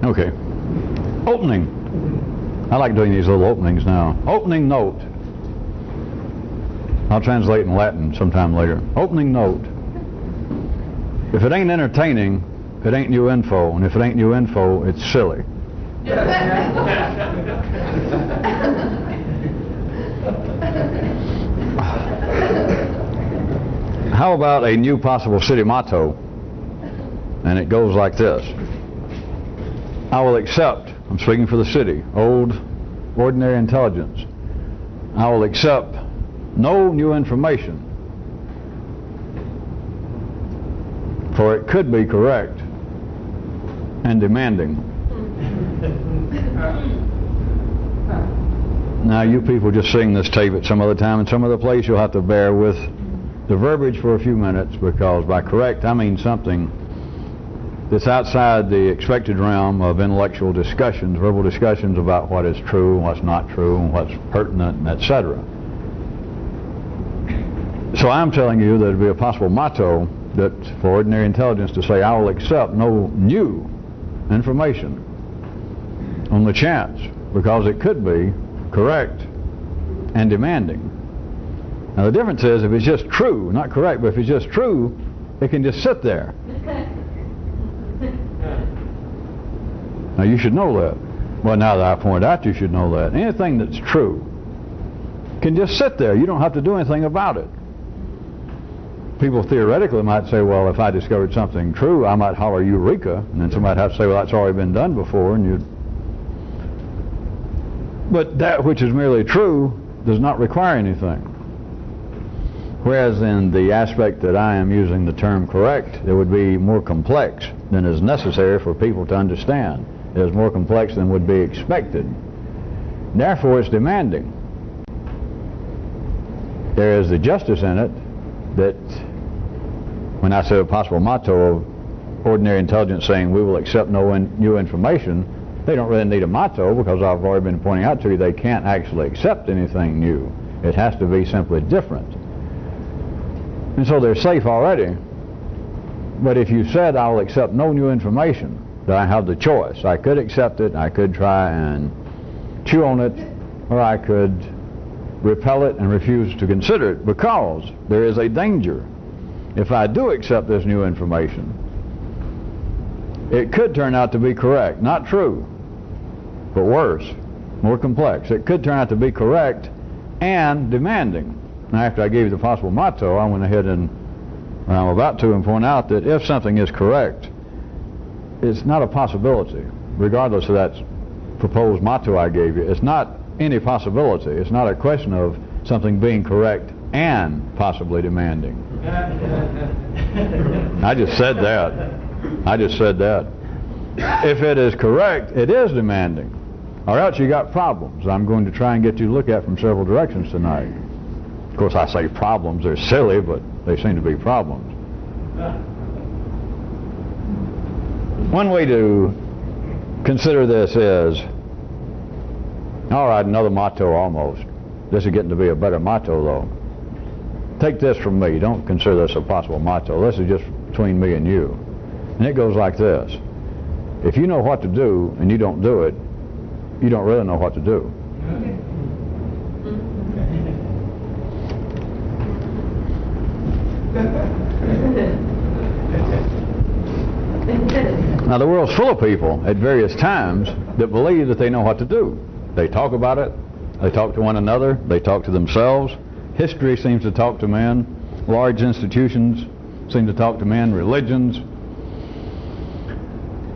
Okay. Opening. I like doing these little openings now. Opening note. I'll translate in Latin sometime later. Opening note. If it ain't entertaining, it ain't new info. And if it ain't new info, it's silly. How about a new possible city motto? And it goes like this. I will accept, I'm speaking for the city, old ordinary intelligence. I will accept no new information, for it could be correct and demanding. Now you people just sing this tape at some other time in some other place. You'll have to bear with the verbiage for a few minutes, because by correct I mean something that's outside the expected realm of intellectual discussions, verbal discussions about what is true and what's not true and what's pertinent, etc. So I'm telling you that it would be a possible motto that for ordinary intelligence to say, I will accept no new information on the chance, because it could be correct and demanding. Now the difference is, if it's just true, not correct, but if it's just true, it can just sit there. Now you should know that. Well, now that I point out, you should know that. Anything that's true can just sit there. You don't have to do anything about it. People theoretically might say, well, if I discovered something true, I might holler Eureka, and then somebody might have to say, well, that's already been done before, and you. But that which is merely true does not require anything. Whereas in the aspect that I am using the term correct, it would be more complex than is necessary for people to understand. It is more complex than would be expected. Therefore, it's demanding. There is the justice in it that, when I say a possible motto of ordinary intelligence saying we will accept no new information, they don't really need a motto, because I've already been pointing out to you they can't actually accept anything new. It has to be simply different. And so they're safe already. But if you said I will accept no new information, then I have the choice. I could accept it, I could try and chew on it, or I could repel it and refuse to consider it, because there is a danger. If I do accept this new information, it could turn out to be correct, not true, but worse, more complex. It could turn out to be correct and demanding. Now, after I gave you the possible motto, I went ahead and I'm about to point out that if something is correct, it's not a possibility, regardless of that proposed motto I gave you. It's not any possibility. It's not a question of something being correct and possibly demanding. I just said that. I just said that. If it is correct, it is demanding, or else you got problems I'm going to try and get you to look at from several directions tonight. Of course, I say problems, they're silly, but they seem to be problems. One way to consider this is, all right, another motto almost. This is getting to be a better motto, though. Take this from me. Don't consider this a possible motto. This is just between me and you. And it goes like this. If you know what to do and you don't do it, you don't really know what to do. Now, the world's full of people at various times that believe that they know what to do. They talk about it. They talk to one another. They talk to themselves. History seems to talk to men. Large institutions seem to talk to men. Religions.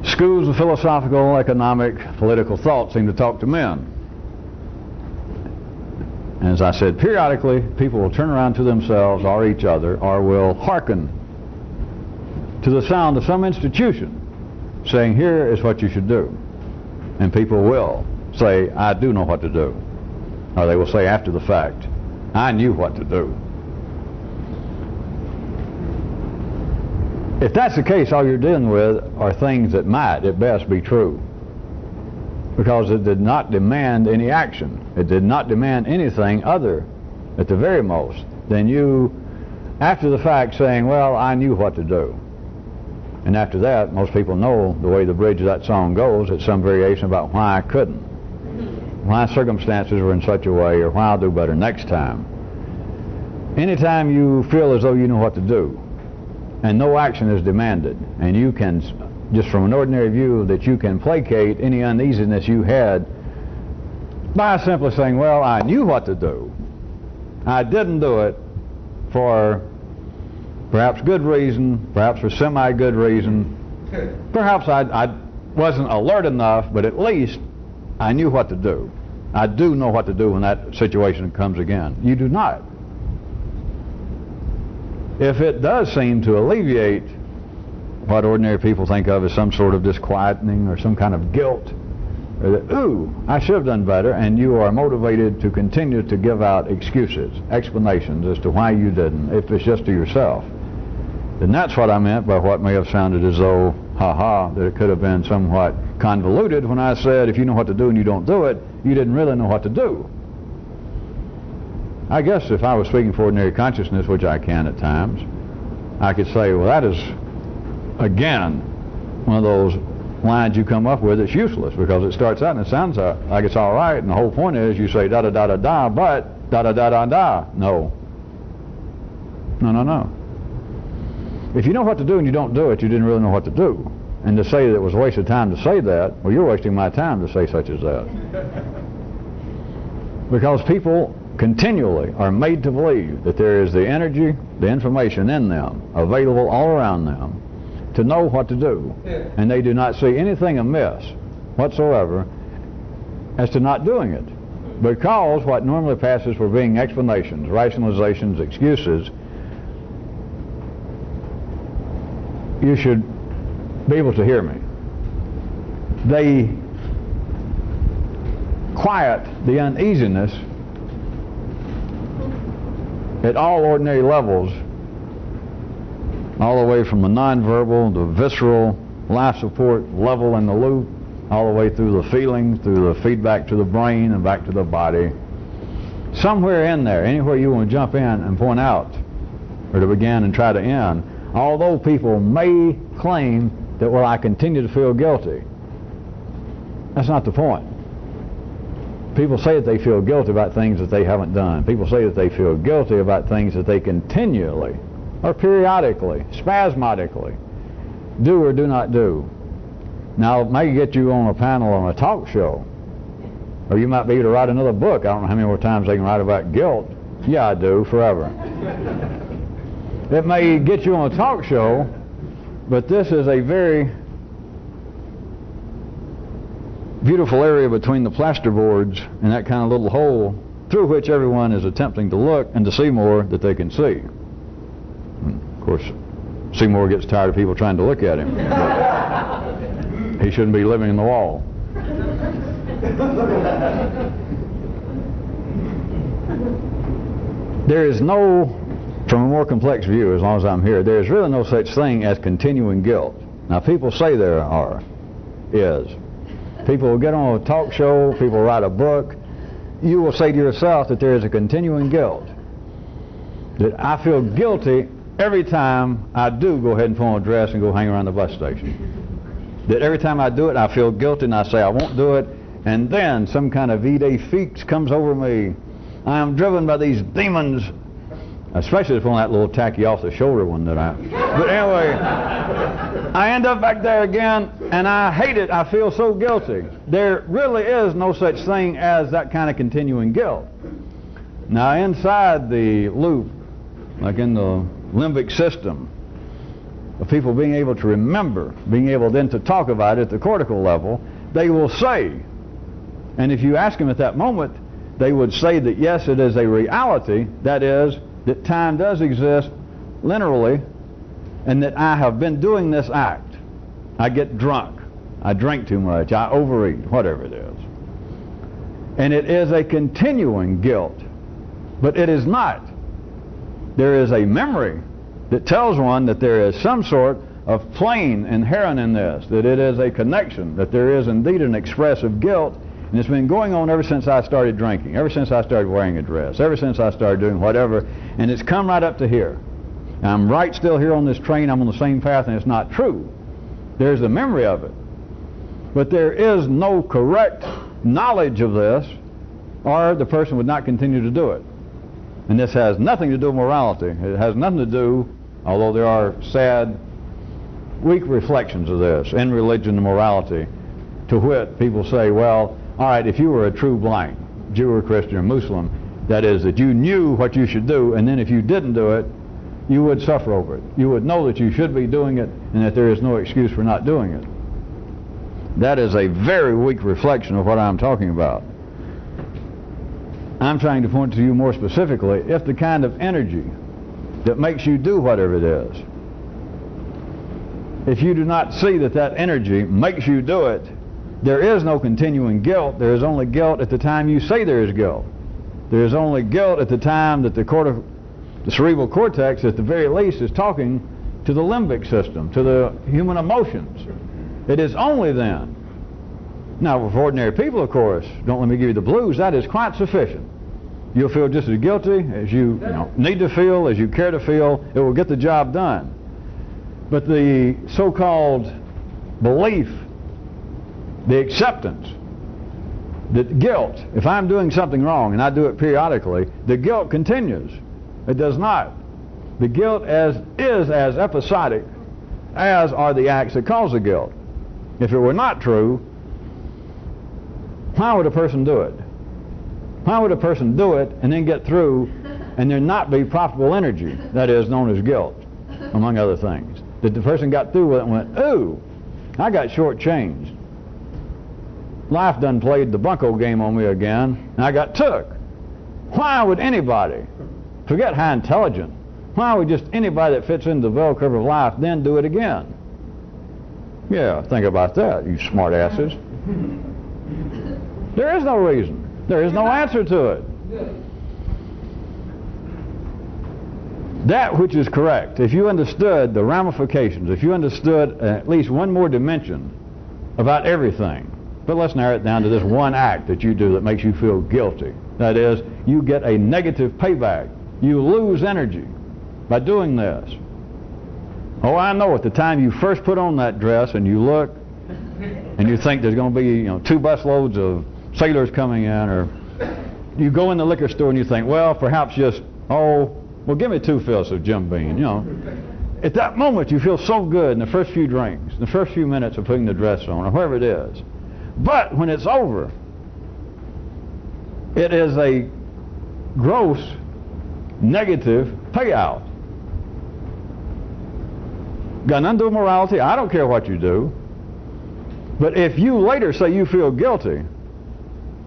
Schools of philosophical, economic, political thought seem to talk to men. And as I said, periodically, people will turn around to themselves or each other, or will hearken to the sound of some institution saying, here is what you should do. And people will say, I do know what to do. Or they will say after the fact, I knew what to do. If that's the case, all you're dealing with are things that might, at best, be true. Because it did not demand any action. It did not demand anything other, at the very most, than you, after the fact, saying, well, I knew what to do. And after that, most people know the way the bridge of that song goes. It's some variation about why I couldn't, why circumstances were in such a way, or why I'll do better next time. Anytime you feel as though you know what to do, and no action is demanded, and you can, just from an ordinary view, that you can placate any uneasiness you had by simply saying, well, I knew what to do. I didn't do it for perhaps good reason, perhaps for semi-good reason. Perhaps I wasn't alert enough, but at least I knew what to do. I do know what to do when that situation comes again. You do not. If it does seem to alleviate what ordinary people think of as some sort of disquieting or some kind of guilt, or that, ooh, I should have done better, and you are motivated to continue to give out excuses, explanations as to why you didn't, if it's just to yourself, then that's what I meant by what may have sounded as though, that it could have been somewhat convoluted when I said, if you know what to do and you don't do it, you didn't really know what to do. I guess if I was speaking for ordinary consciousness, which I can at times, I could say, well, that is, again, one of those lines you come up with that's useless, because it starts out and it sounds like it's all right, and the whole point is you say da-da-da-da-da, but da-da-da-da-da. No. No. If you know what to do and you don't do it, you didn't really know what to do. And to say that it was a waste of time to say that, well, you're wasting my time to say such as that. Because people continually are made to believe that there is the energy, the information in them, available all around them, to know what to do. And they do not see anything amiss whatsoever as to not doing it. Because what normally passes for being explanations, rationalizations, excuses, you should be able to hear me. They quiet the uneasiness at all ordinary levels, all the way from the nonverbal, the visceral, life support level in the loop, all the way through the feelings, through the feedback to the brain and back to the body. Somewhere in there, anywhere you want to jump in and point out, or to begin and try to end, although people may claim that, well, I continue to feel guilty, that's not the point. People say that they feel guilty about things that they haven't done. People say that they feel guilty about things that they continually, or periodically, spasmodically, do or do not do. Now, it may get you on a panel on a talk show, or you might be able to write another book. I don't know how many more times they can write about guilt. Yeah, I do, forever. It may get you on a talk show, but this is a very beautiful area between the plasterboards and that kind of little hole through which everyone is attempting to look and to see more that they can see. And of course, Seymour gets tired of people trying to look at him. He shouldn't be living in the wall. There is no, from a more complex view, as long as I'm here, there is really no such thing as continuing guilt. Now, people say there is. People will get on a talk show, people write a book. You will say to yourself that there is a continuing guilt. That I feel guilty every time I do go ahead and put on a dress and go hang around the bus station. That every time I do it, I feel guilty and I say I won't do it. And then some kind of idée fixe comes over me. I am driven by these demons, especially if on that little tacky off the shoulder one that but anyway, I end up back there again and I hate it. I feel so guilty. There really is no such thing as that kind of continuing guilt. Now, inside the loop, like in the limbic system, of people being able to remember, being able then to talk about it at the cortical level, they will say, and if you ask them at that moment, they would say that yes, it is a reality, that is, that time does exist linearly, and that I have been doing this act. I get drunk, I drink too much, I overeat, whatever it is. And it is a continuing guilt, but it is not. There is a memory that tells one that there is some sort of plane inherent in this, that it is a connection, that there is indeed an expressive guilt, and it's been going on ever since I started drinking, ever since I started wearing a dress, ever since I started doing whatever, and it's come right up to here. I'm right still here on this train, I'm on the same path, and it's not true. There's the memory of it. But there is no correct knowledge of this, or the person would not continue to do it. And this has nothing to do with morality. It has nothing to do, although there are sad, weak reflections of this in religion and morality. To wit, people say, well, all right, if you were a true blank, Jew or Christian or Muslim, that is, that you knew what you should do, and then if you didn't do it, you would suffer over it. You would know that you should be doing it, and that there is no excuse for not doing it. That is a very weak reflection of what I'm talking about. I'm trying to point to you more specifically, if the kind of energy that makes you do whatever it is, if you do not see that that energy makes you do it, there is no continuing guilt. There is only guilt at the time you say there is guilt. There is only guilt at the time that the cerebral cortex, at the very least, is talking to the limbic system, to the human emotions. It is only then. Now, for ordinary people, of course, don't let me give you the blues, that is quite sufficient. You'll feel just as guilty as you need to feel, as you care to feel. It will get the job done. But the so-called belief, the acceptance, that guilt, if I'm doing something wrong, and I do it periodically, the guilt continues. It does not. The guilt is as episodic as are the acts that cause the guilt. If it were not true, why would a person do it? Why would a person do it and then get through and there not be profitable energy, that is known as guilt, among other things? That the person got through with it and went, ooh, I got shortchanged. Life done played the bunco game on me again, and I got took. Why would anybody, forget how intelligent, why would just anybody that fits into the bell curve of life then do it again? Yeah, think about that, you smart asses. There is no reason. There is no answer to it. That which is correct, if you understood the ramifications, if you understood at least one more dimension about everything, but let's narrow it down to this one act that you do that makes you feel guilty. That is, you get a negative payback. You lose energy by doing this. Oh, I know, at the time you first put on that dress and you look and you think there's going to be 2 busloads of sailors coming in, or you go in the liquor store and you think, well, perhaps just, give me 2 fifths of Jim Beam. At that moment you feel so good in the first few drinks, in the first few minutes of putting the dress on, or whatever it is. But when it's over, it is a gross negative payout. Got nothing to do with morality. I don't care what you do. But if you later say you feel guilty,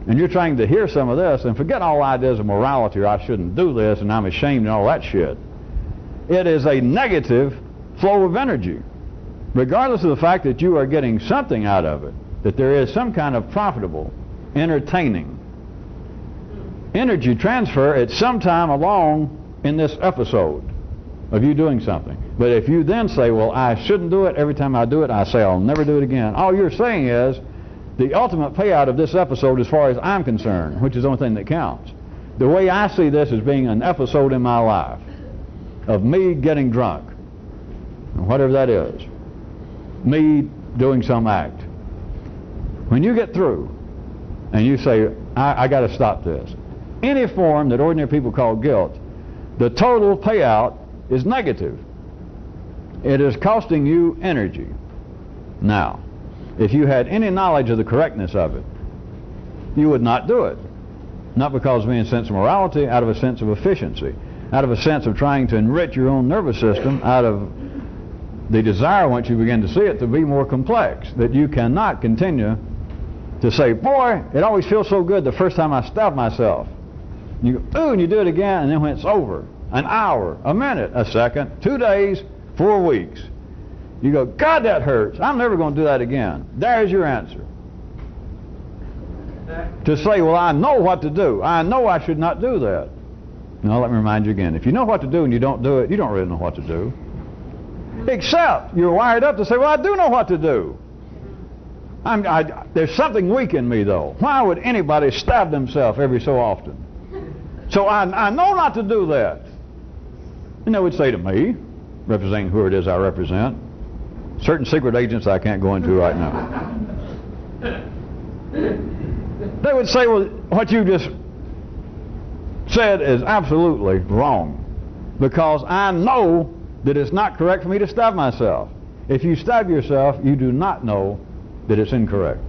and you're trying to hear some of this, and forget all ideas of morality, or I shouldn't do this, and I'm ashamed and all that shit, it is a negative flow of energy. Regardless of the fact that you are getting something out of it, that there is some kind of profitable, entertaining energy transfer at some time along in this episode of you doing something. But if you then say, well, I shouldn't do it, every time I do it, I say I'll never do it again, all you're saying is the ultimate payout of this episode, as far as I'm concerned, which is the only thing that counts. The way I see this as being an episode in my life of me getting drunk, whatever that is, me doing some act. When you get through and you say, I got to stop this, any form that ordinary people call guilt, the total payout is negative. It is costing you energy. Now, if you had any knowledge of the correctness of it, you would not do it. Not because of any sense of morality, out of a sense of efficiency, out of a sense of trying to enrich your own nervous system, out of the desire, once you begin to see it, to be more complex, that you cannot continue to say, boy, it always feels so good the first time I stab myself. You go, ooh, and you do it again, and then when it's over, an hour, a minute, a second, 2 days, 4 weeks, you go, God, that hurts. I'm never going to do that again. There's your answer. To say, well, I know what to do. I know I should not do that. Now, let me remind you again. If you know what to do and you don't do it, you don't really know what to do. Except you're wired up to say, well, I do know what to do. There's something weak in me, though. Why would anybody stab themselves every so often? So I know not to do that. And they would say to me, representing who it is I represent, certain secret agents I can't go into right now. They would say, well, what you just said is absolutely wrong, because I know that it's not correct for me to stab myself. If you stab yourself, you do not know that it's incorrect.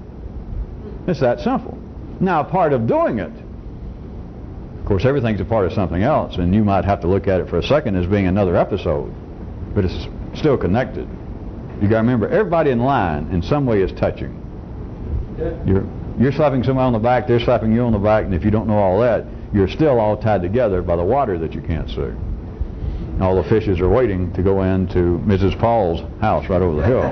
It's that simple. Now, a part of doing it, of course, everything's a part of something else, and you might have to look at it for a second as being another episode, but it's still connected. You got to remember, everybody in line in some way is touching. You're slapping somebody on the back, they're slapping you on the back, and if you don't know all that, you're still all tied together by the water that you can't see. All the fishes are waiting to go into Mrs. Paul's house right over the hill.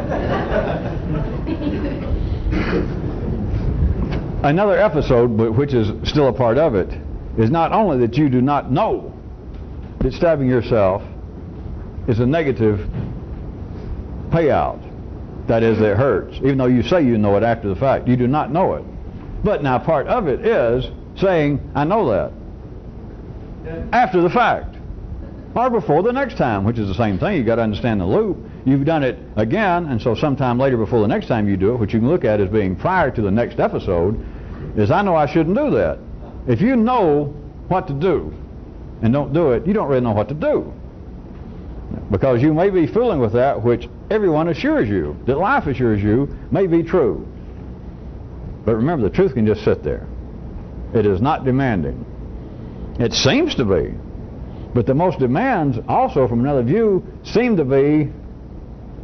Another episode, but which is still a part of it, is not only that you do not know that stabbing yourself is a negative payout. That is, it hurts. Even though you say you know it after the fact, you do not know it. But now part of it is saying, I know that, after the fact, or before the next time, which is the same thing. You've got to understand the loop. You've done it again, and so sometime later before the next time you do it, which you can look at as being prior to the next episode, is I know I shouldn't do that. If you know what to do and don't do it, you don't really know what to do. Because you may be fooling with that which everyone assures you, that life assures you, may be true. But remember, the truth can just sit there. It is not demanding. It seems to be. But the most demands, also from another view, seem to be,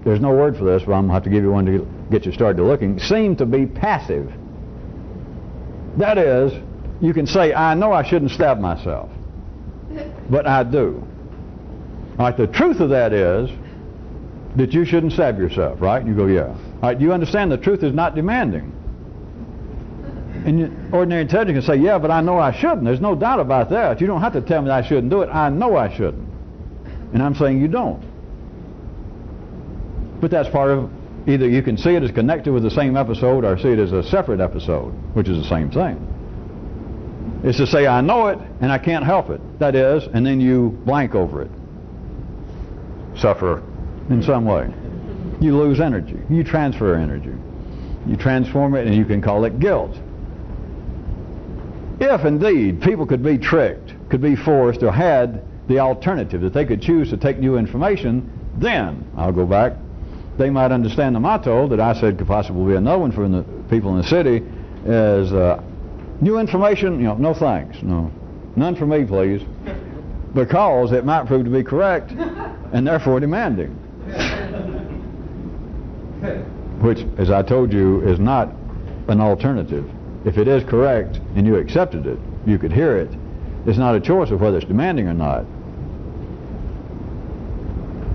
there's no word for this, but I'm going to have to give you one to get you started looking, seem to be passive. That is, you can say, I know I shouldn't stab myself, but I do. All right, the truth of that is that you shouldn't stab yourself, right? And you go, yeah. All right, you understand the truth is not demanding. And ordinary intelligence can say, yeah, but I know I shouldn't. There's no doubt about that. You don't have to tell me that I shouldn't do it. I know I shouldn't. And I'm saying you don't. But that's part of, either you can see it as connected with the same episode or see it as a separate episode, which is the same thing. It's to say, I know it and I can't help it. That is, and then you blank over it. Suffer in some way. You lose energy. You transfer energy. You transform it and you can call it guilt. If indeed people could be tricked, could be forced, or had the alternative that they could choose to take new information, then, I'll go back, they might understand the motto that I said could possibly be another one for the people in the city is new information, no thanks, none for me please, because it might prove to be correct and therefore demanding. Which, as I told you, is not an alternative. If it is correct and you accepted it, you could hear it. It's not a choice of whether it's demanding or not.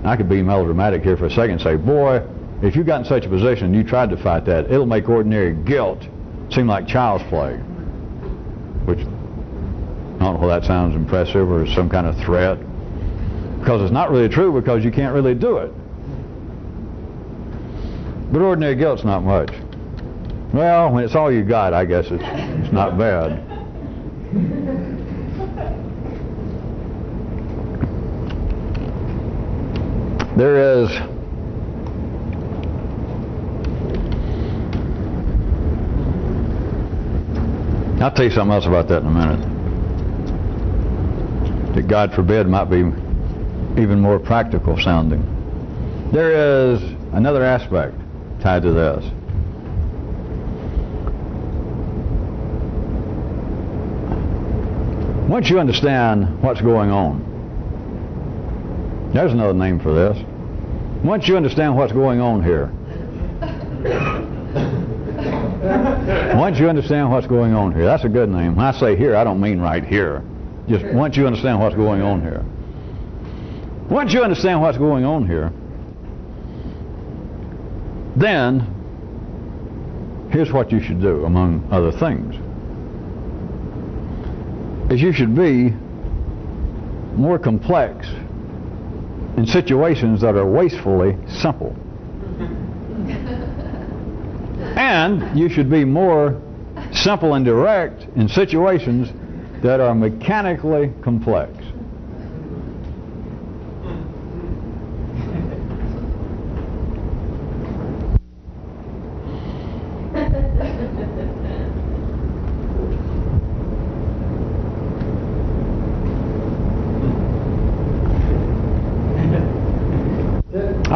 I could be melodramatic here for a second and say, boy, if you got in such a position and you tried to fight that, it'll make ordinary guilt seem like child's play. Which, I don't know if that sounds impressive or some kind of threat. Because it's not really true, because you can't really do it. But ordinary guilt's not much. Well, when it's all you got, I guess it's not bad. There is I'll tell you something else about that in a minute. That, God forbid, might be even more practical sounding. There is another aspect tied to this. Once you understand what's going on, there's another name for this. Once you understand what's going on here, once you understand what's going on here, that's a good name. When I say here, I don't mean right here. Just once you understand what's going on here. Once you understand what's going on here, then here's what you should do, among other things. Is you should be more complex in situations that are wastefully simple. And you should be more simple and direct in situations that are mechanically complex.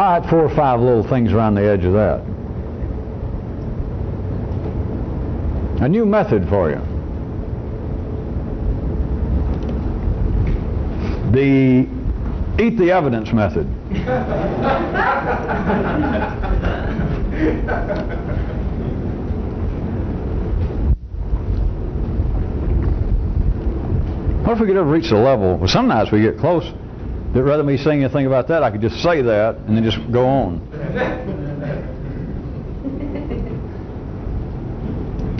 try it 4 or 5 little things around the edge of that. A new method for you. The eat the evidence method. What if we could ever reach the level, well, some nights we get close, that rather than me saying anything about that, I could just say that and then just go on.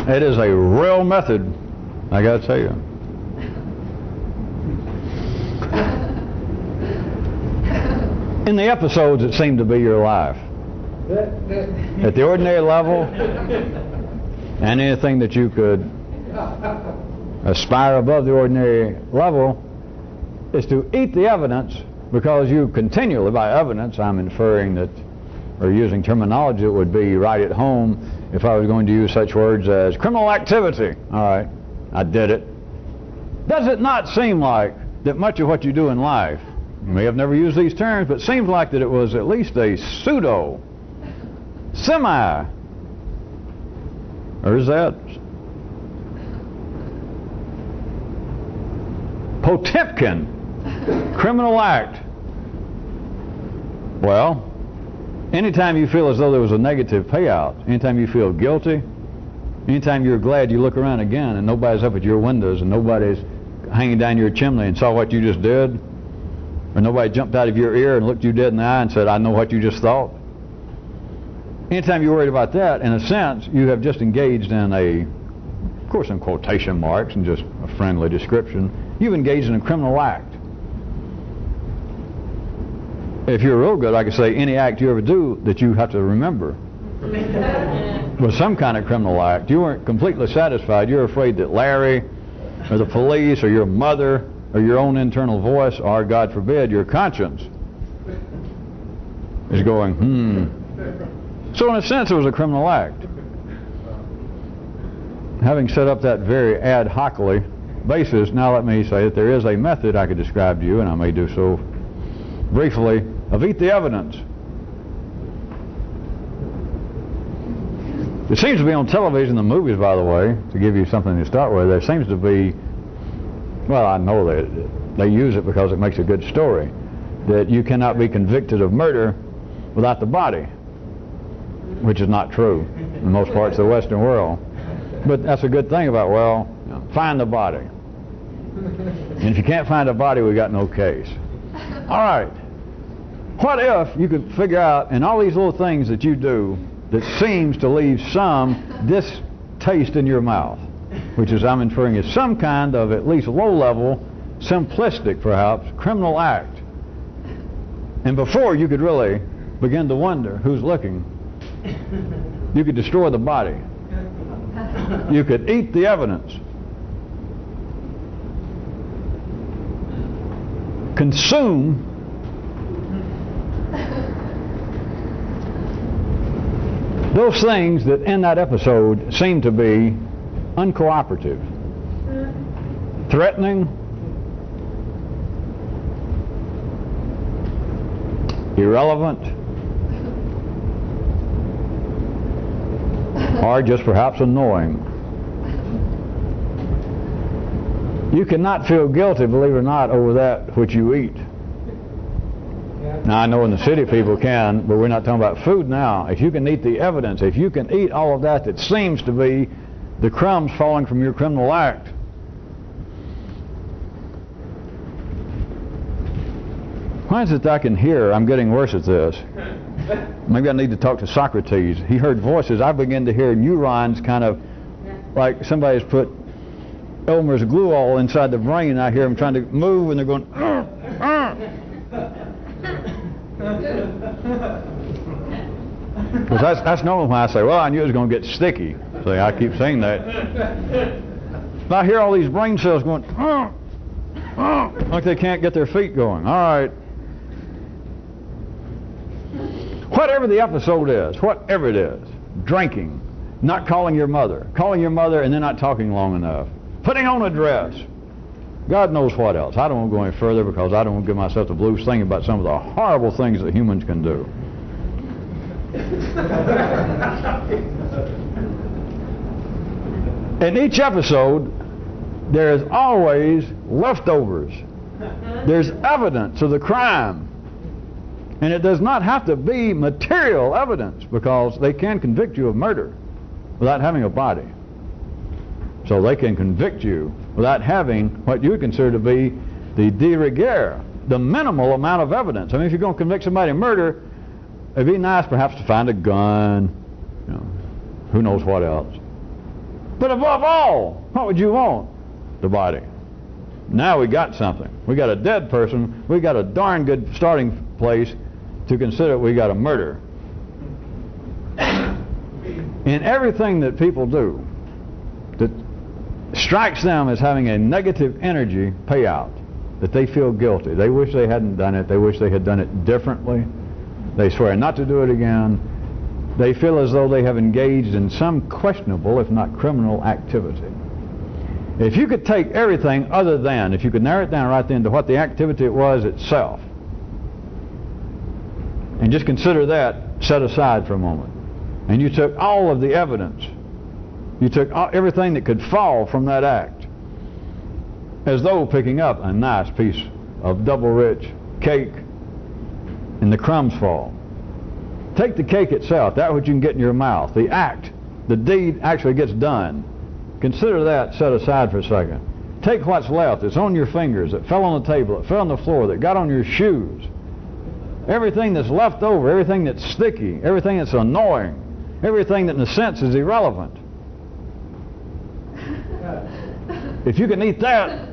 It is a real method, I gotta tell you. In the episodes that seem to be your life, at the ordinary level, and anything that you could aspire above the ordinary level, is to eat the evidence, because you continually, by evidence, I'm inferring that, or using terminology that would be right at home if I was going to use such words as criminal activity. All right, I did it. Does it not seem like that much of what you do in life, you may have never used these terms, but it seems like that it was at least a pseudo, semi, or is that Potemkin criminal act? Well, anytime you feel as though there was a negative payout, anytime you feel guilty, anytime you're glad you look around again and nobody's up at your windows and nobody's hanging down your chimney and saw what you just did, or nobody jumped out of your ear and looked you dead in the eye and said, I know what you just thought. Anytime you're worried about that, in a sense, you have just engaged in a, of course in quotation marks and just a friendly description, you've engaged in a criminal act. If you're real good, I could say any act you ever do that you have to remember was some kind of criminal act. You weren't completely satisfied. You're afraid that Larry or the police or your mother or your own internal voice or, God forbid, your conscience is going, So in a sense it was a criminal act. Having set up that very ad hocly basis, now let me say that there is a method I could describe to you, and I may do so briefly, of eat the evidence. It seems to be on television, the movies, by the way, to give you something to start with, there seems to be, well, I know that they use it because it makes a good story, that you cannot be convicted of murder without the body, which is not true in most parts of the Western world. But that's a good thing about, well, find the body. And if you can't find a body, we got no case. All right. What if you could figure out in all these little things that you do that seems to leave some distaste in your mouth, which is I'm inferring is some kind of at least low-level, simplistic perhaps, criminal act. And before you could really begin to wonder who's looking, you could destroy the body. You could eat the evidence. Consume those things that in that episode seem to be uncooperative, threatening, irrelevant, or just perhaps annoying. You cannot feel guilty, believe it or not, over that which you eat. Now I know in the city people can, but we're not talking about food now. If you can eat the evidence, if you can eat all of that that seems to be the crumbs falling from your criminal act, why is it that I can hear, I'm getting worse at this. Maybe I need to talk to Socrates. He heard voices. I begin to hear neurons kind of like somebody's put Elmer's glue all inside the brain, and I hear them trying to move, and they're going, Because that's normally when I say, well, I knew it was going to get sticky. So I keep saying that. But I hear all these brain cells going, like they can't get their feet going. All right. Whatever the episode is, whatever it is, drinking, not calling your mother and then not talking long enough, putting on a dress, God knows what else. I don't want to go any further because I don't want to give myself the blues thinking about some of the horrible things that humans can do. In each episode, there is always leftovers. There's evidence of the crime. And it does not have to be material evidence, because they can convict you of murder without having a body. So they can convict you without having what you would consider to be the de rigueur, the minimal amount of evidence. I mean, if you're going to convict somebody of murder, it'd be nice perhaps to find a gun, you know, who knows what else. But above all, what would you want? The body. Now we got something. We got a dead person. We got a darn good starting place to consider we got a murder. In everything that people do that strikes them as having a negative energy payout, that they feel guilty, they wish they hadn't done it, they wish they had done it differently, they swear not to do it again, they feel as though they have engaged in some questionable, if not criminal, activity. If you could take everything other than, if you could narrow it down right then to what the activity it was itself, and just consider that set aside for a moment, and you took all of the evidence, you took everything that could fall from that act, as though picking up a nice piece of double rich cake and the crumbs fall. Take the cake itself, that which you can get in your mouth, the act, the deed actually gets done. Consider that set aside for a second. Take what's left, it's on your fingers, that fell on the table, it fell on the floor, that got on your shoes. Everything that's left over, everything that's sticky, everything that's annoying, everything that in a sense is irrelevant. If you can eat that,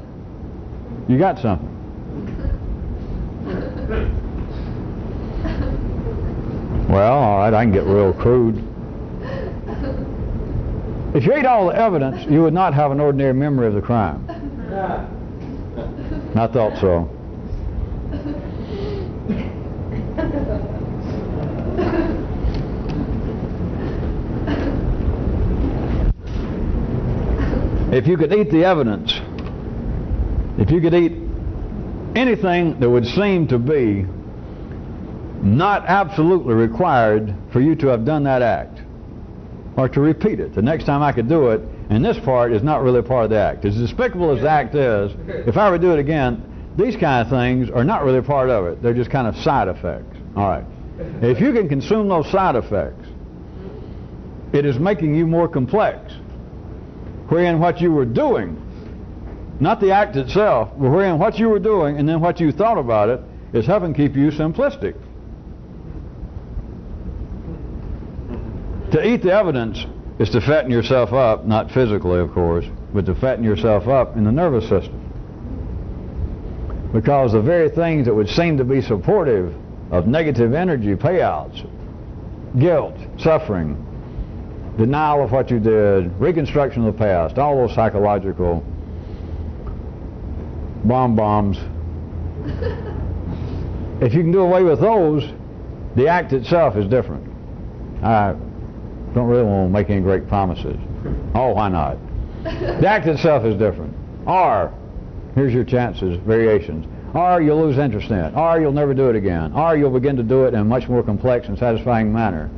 you got something. Well, all right, I can get real crude. If you ate all the evidence, you would not have an ordinary memory of the crime. I thought so. If you could eat the evidence, if you could eat anything that would seem to be not absolutely required for you to have done that act, or to repeat it the next time I could do it, and this part is not really part of the act. As despicable as the act is, if I were to do it again, these kind of things are not really part of it. They're just kind of side effects. All right. If you can consume those side effects, it is making you more complex, wherein what you were doing, not the act itself, but wherein what you were doing and then what you thought about it is helping keep you simplistic. To eat the evidence is to fatten yourself up, not physically of course, but to fatten yourself up in the nervous system. Because the very things that would seem to be supportive of negative energy payouts, guilt, suffering, denial of what you did, reconstruction of the past, all those psychological bombs, if you can do away with those, the act itself is different. I don't really want to make any great promises. Oh, why not? The act itself is different. Or, here's your chances, variations. Or you'll lose interest in it. Or you'll never do it again. Or you'll begin to do it in a much more complex and satisfying manner.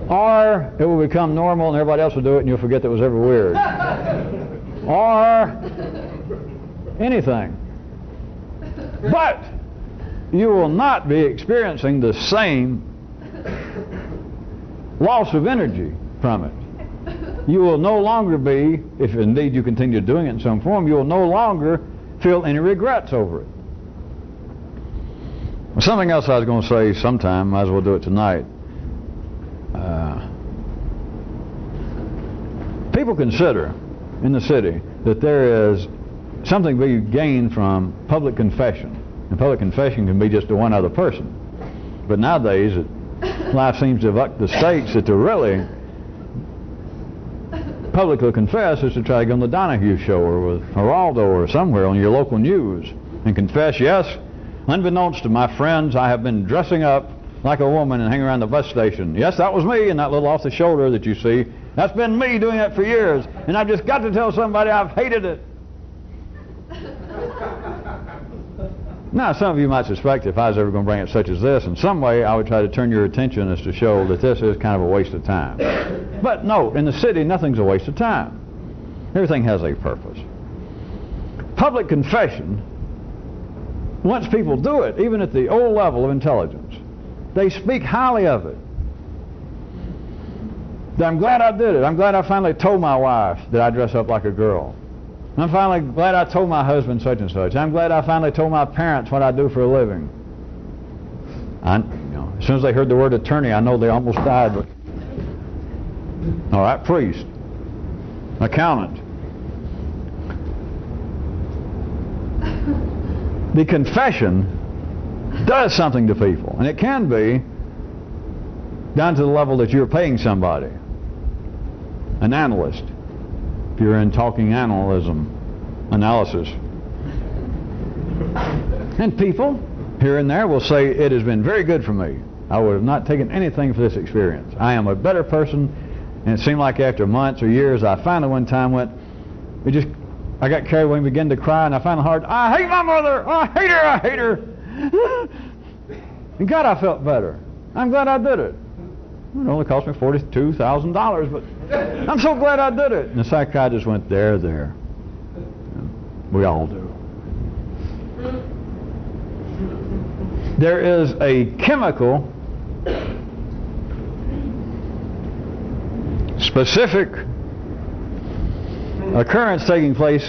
Or it will become normal and everybody else will do it and you'll forget that it was ever weird. Or anything. But you will not be experiencing the same loss of energy from it. You will no longer be, if indeed you continue doing it in some form, you will no longer feel any regrets over it. Something else I was going to say sometime, might as well do it tonight. People consider in the city that there is something to be gained from public confession. And public confession can be just to one other person. But nowadays, life seems to have upped the stakes that to really publicly confess is to try to get on the Donahue show or with Geraldo or somewhere on your local news and confess, yes, unbeknownst to my friends, I have been dressing up like a woman and hanging around the bus station. Yes, that was me, and that little off the shoulder that you see, that's been me doing that for years, and I've just got to tell somebody I've hated it. Now, some of you might suspect if I was ever going to bring up such as this, in some way I would try to turn your attention as to show that this is kind of a waste of time. But no, in the city, nothing's a waste of time. Everything has a purpose. Public confession, once people do it, even at the old level of intelligence, they speak highly of it. I'm glad I did it. I'm glad I finally told my wife that I dress up like a girl. I'm finally glad I told my husband such and such. I'm glad I finally told my parents what I do for a living. As soon as they heard the word attorney, I know they almost died. But all right, priest, accountant. The confession does something to people, and it can be down to the level that you're paying somebody, an analyst. If you're in talking analysis. And people here and there will say, it has been very good for me. I would have not taken anything for this experience. I am a better person. And it seemed like after months or years, I finally one time I got carried away and began to cry, and I finally heard, I hate my mother! I hate her! I hate her! And God, I felt better. I'm glad I did it. It only cost me $42,000, but I'm so glad I did it. And the psychiatrist went, there. We all do. There is a chemical, specific occurrence taking place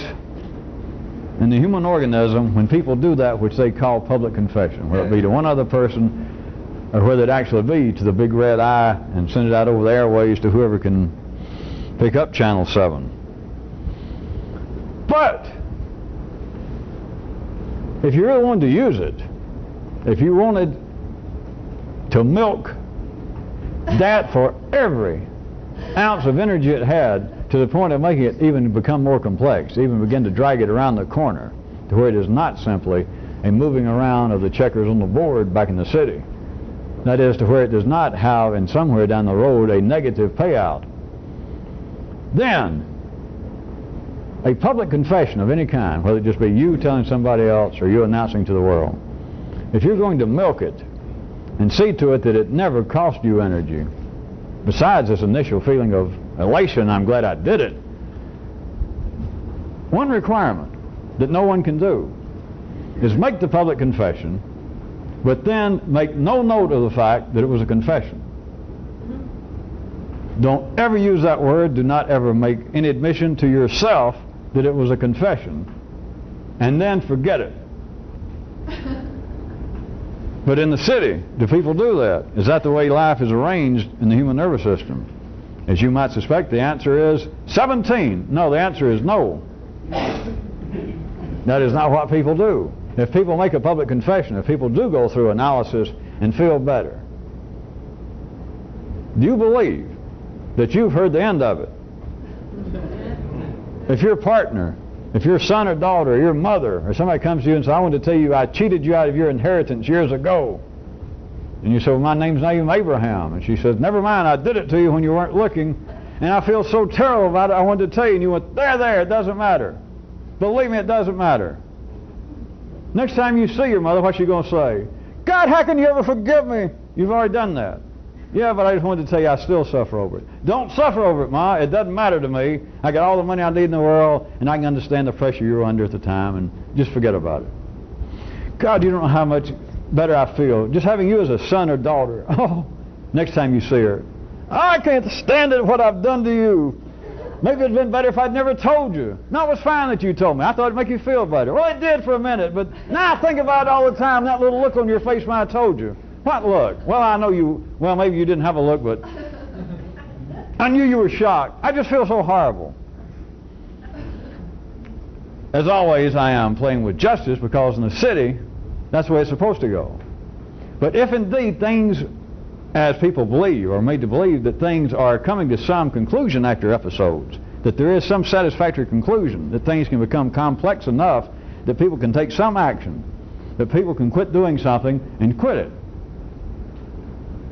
in the human organism when people do that which they call public confession, whether it be to one other person or whether it actually be to the big red eye and send it out over the airways to whoever can pick up Channel 7. But if you really wanted to use it, if you wanted to milk that for every ounce of energy it had to the point of making it even become more complex, even begin to drag it around the corner to where it is not simply a moving around of the checkers on the board back in the city. That is, to where it does not have, in somewhere down the road, a negative payout. Then, a public confession of any kind, whether it just be you telling somebody else or you announcing to the world, if you're going to milk it and see to it that it never cost you energy, besides this initial feeling of elation, I'm glad I did it, one requirement that no one can do is make the public confession, but then make no note of the fact that it was a confession. Don't ever use that word. Do not ever make any admission to yourself that it was a confession, and then forget it. But in the city, do people do that? Is that the way life is arranged in the human nervous system? As you might suspect, the answer is 17. No, the answer is no. That is not what people do. If people make a public confession, if people do go through analysis and feel better, do you believe that you've heard the end of it? If your partner, if your son or daughter or your mother or somebody comes to you and says, I want to tell you I cheated you out of your inheritance years ago, and you say, well, my name's name Abraham, and she says, never mind, I did it to you when you weren't looking, and I feel so terrible about it, I wanted to tell you, and you went, there, it doesn't matter. Believe me, it doesn't matter. Next time you see your mother, what's she going to say? God, how can you ever forgive me? You've already done that. Yeah, but I just wanted to tell you I still suffer over it. Don't suffer over it, Ma. It doesn't matter to me. I got all the money I need in the world, and I can understand the pressure you were under at the time, and just forget about it. God, you don't know how much better I feel just having you as a son or daughter. Oh, next time you see her, I can't stand it what I've done to you. Maybe it'd been better if I'd never told you. No, it was fine that you told me. I thought it'd make you feel better. Well, it did for a minute, but now I think about it all the time, that little look on your face when I told you. What look? Well, I know you, well, maybe you didn't have a look, but I knew you were shocked. I just feel so horrible. As always, I am playing with justice because in the city, that's the way it's supposed to go. But if indeed things, as people believe, or made to believe that things are coming to some conclusion after episodes, that there is some satisfactory conclusion, that things can become complex enough that people can take some action, that people can quit doing something and quit it,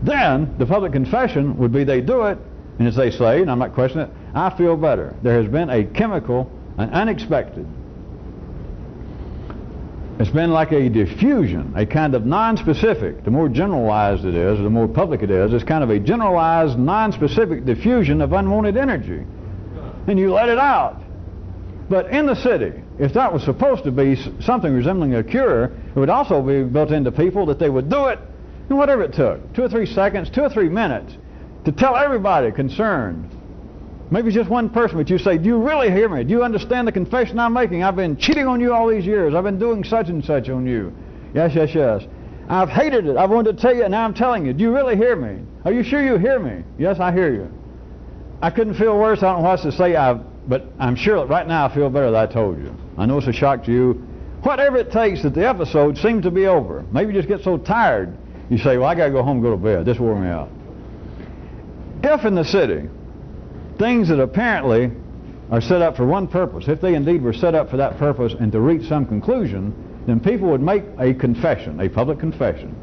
then the public confession would be they do it, and as they say, and I'm not questioning it, I feel better. There has been a chemical, an unexpected It's been like a diffusion, a kind of non-specific. The more generalized it is, or the more public it is, it's kind of a generalized, non-specific diffusion of unwanted energy. And you let it out. But in the city, if that was supposed to be something resembling a cure, it would also be built into people that they would do it in whatever it took, 2 or 3 seconds, 2 or 3 minutes, to tell everybody concerned. Maybe just one person, but you say, do you really hear me? Do you understand the confession I'm making? I've been cheating on you all these years. I've been doing such and such on you. Yes, yes, yes. I've hated it. I wanted to tell you, and now I'm telling you. Do you really hear me? Are you sure you hear me? Yes, I hear you. I couldn't feel worse. I don't know what else to say, but I'm sure that right now I feel better that I told you. I know it's a shock to you. Whatever it takes that the episode seems to be over. Maybe you just get so tired, you say, well, I got to go home and go to bed. This wore me out. If in the city, things that apparently are set up for one purpose, if they indeed were set up for that purpose and to reach some conclusion, then people would make a confession, a public confession.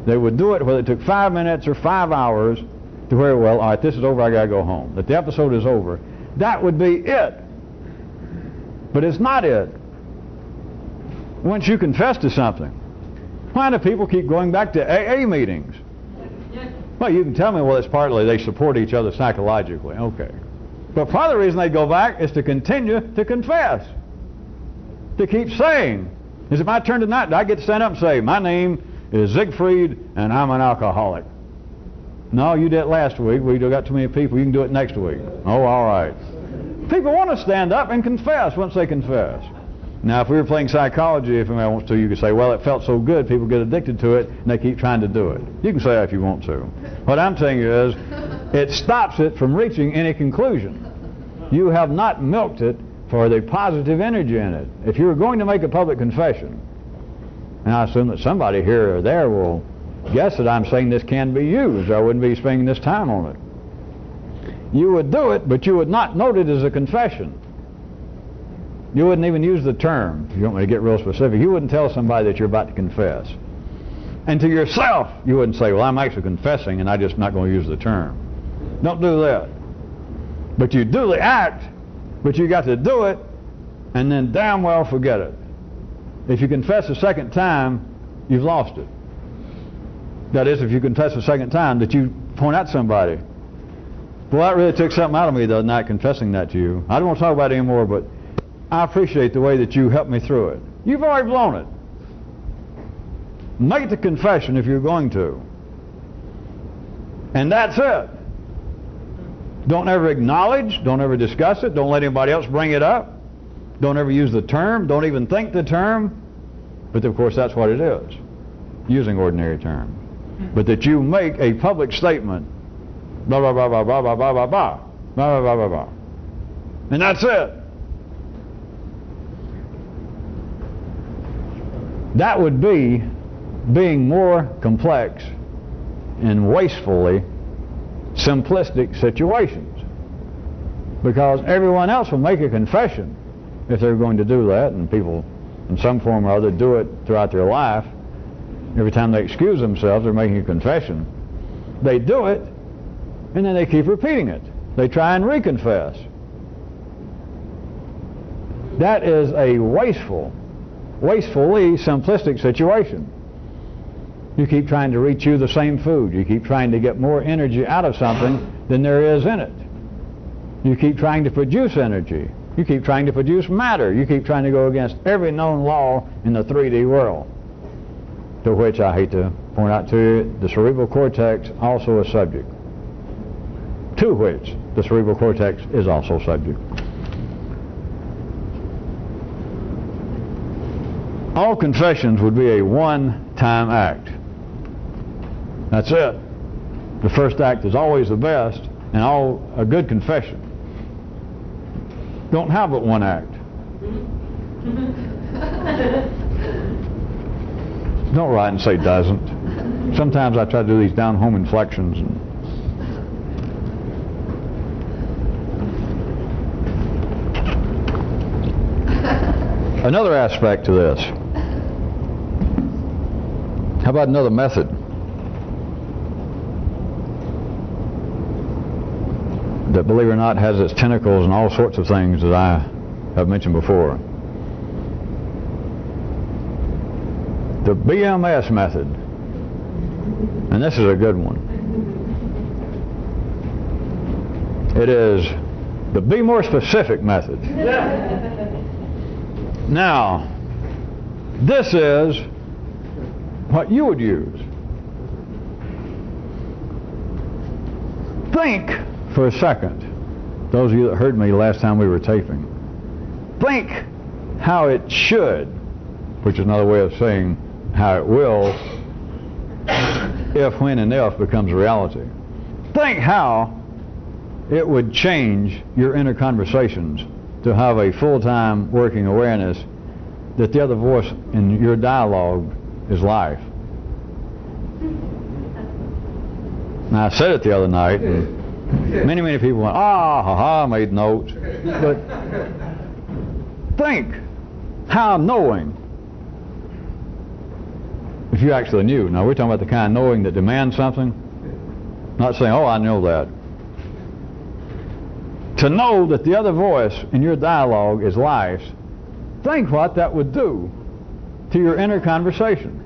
They would do it whether it took 5 minutes or 5 hours to where, well, all right, this is over, I got to go home. That the episode is over. That would be it. But it's not it. Once you confess to something, why do people keep going back to AA meetings? Well, you can tell me, well, it's partly they support each other psychologically. Okay. But part of the reason they go back is to continue to confess. To keep saying, is it my turn tonight? Do I get to stand up and say, my name is Siegfried and I'm an alcoholic? No, you did it last week. We got too many people. You can do it next week. Oh, all right. People want to stand up and confess once they confess. Now, if we were playing psychology, if anybody wants to, you could say, well, it felt so good, people get addicted to it, and they keep trying to do it. You can say that if you want to. What I'm telling you is, it stops it from reaching any conclusion. You have not milked it for the positive energy in it. If you were going to make a public confession, and I assume that somebody here or there will guess that I'm saying this can be used, or I wouldn't be spending this time on it. You would do it, but you would not note it as a confession. You wouldn't even use the term. If you want me to get real specific, you wouldn't tell somebody that you're about to confess. And to yourself, you wouldn't say, well, I'm actually confessing and I'm just not going to use the term. Don't do that. But you do the act, but you got to do it and then damn well forget it. If you confess a second time, you've lost it. That is, if you confess a second time that you point out to somebody, well, that really took something out of me the other night confessing that to you. I don't want to talk about it anymore, but I appreciate the way that you helped me through it. You've already blown it. Make the confession if you're going to. And that's it. Don't ever acknowledge, don't ever discuss it, don't let anybody else bring it up. Don't ever use the term, don't even think the term. But of course that's what it is, using ordinary terms. But that you make a public statement, blah, blah, blah, blah, blah, blah, blah, blah, blah, blah, blah, blah, blah. And that's it. That would be being more complex in wastefully simplistic situations. Because everyone else will make a confession if they're going to do that, and people in some form or other do it throughout their life. Every time they excuse themselves, they're making a confession. They do it, and then they keep repeating it. They try and reconfess. That is a wastefully simplistic situation. You keep trying to rechew the same food. You keep trying to get more energy out of something than there is in it. You keep trying to produce energy. You keep trying to produce matter. You keep trying to go against every known law in the 3D world. To which I hate to point out to you, the cerebral cortex also is subject. To which the cerebral cortex is also subject. All confessions would be a one-time act. That's it. The first act is always the best, and a good confession don't have but one act. Don't write and say doesn't. Sometimes I try to do these down-home inflections. Another aspect to this. How about another method? That, believe it or not, has its tentacles and all sorts of things that I have mentioned before. The BMS method. And this is a good one. It is the be more specific method. Now, this is what you would use. Think for a second, those of you that heard me last time we were taping, think how it should, which is another way of saying how it will, if, when, and if becomes a reality. Think how it would change your inner conversations to have a full-time working awareness that the other voice in your dialogue is life. Now, I said it the other night, and many people went, made notes. But think how knowing, if you actually knew. Now, we're talking about the kind of knowing that demands something. Not saying, oh, I know that. To know that the other voice in your dialogue is life, think what that would do to your inner conversation.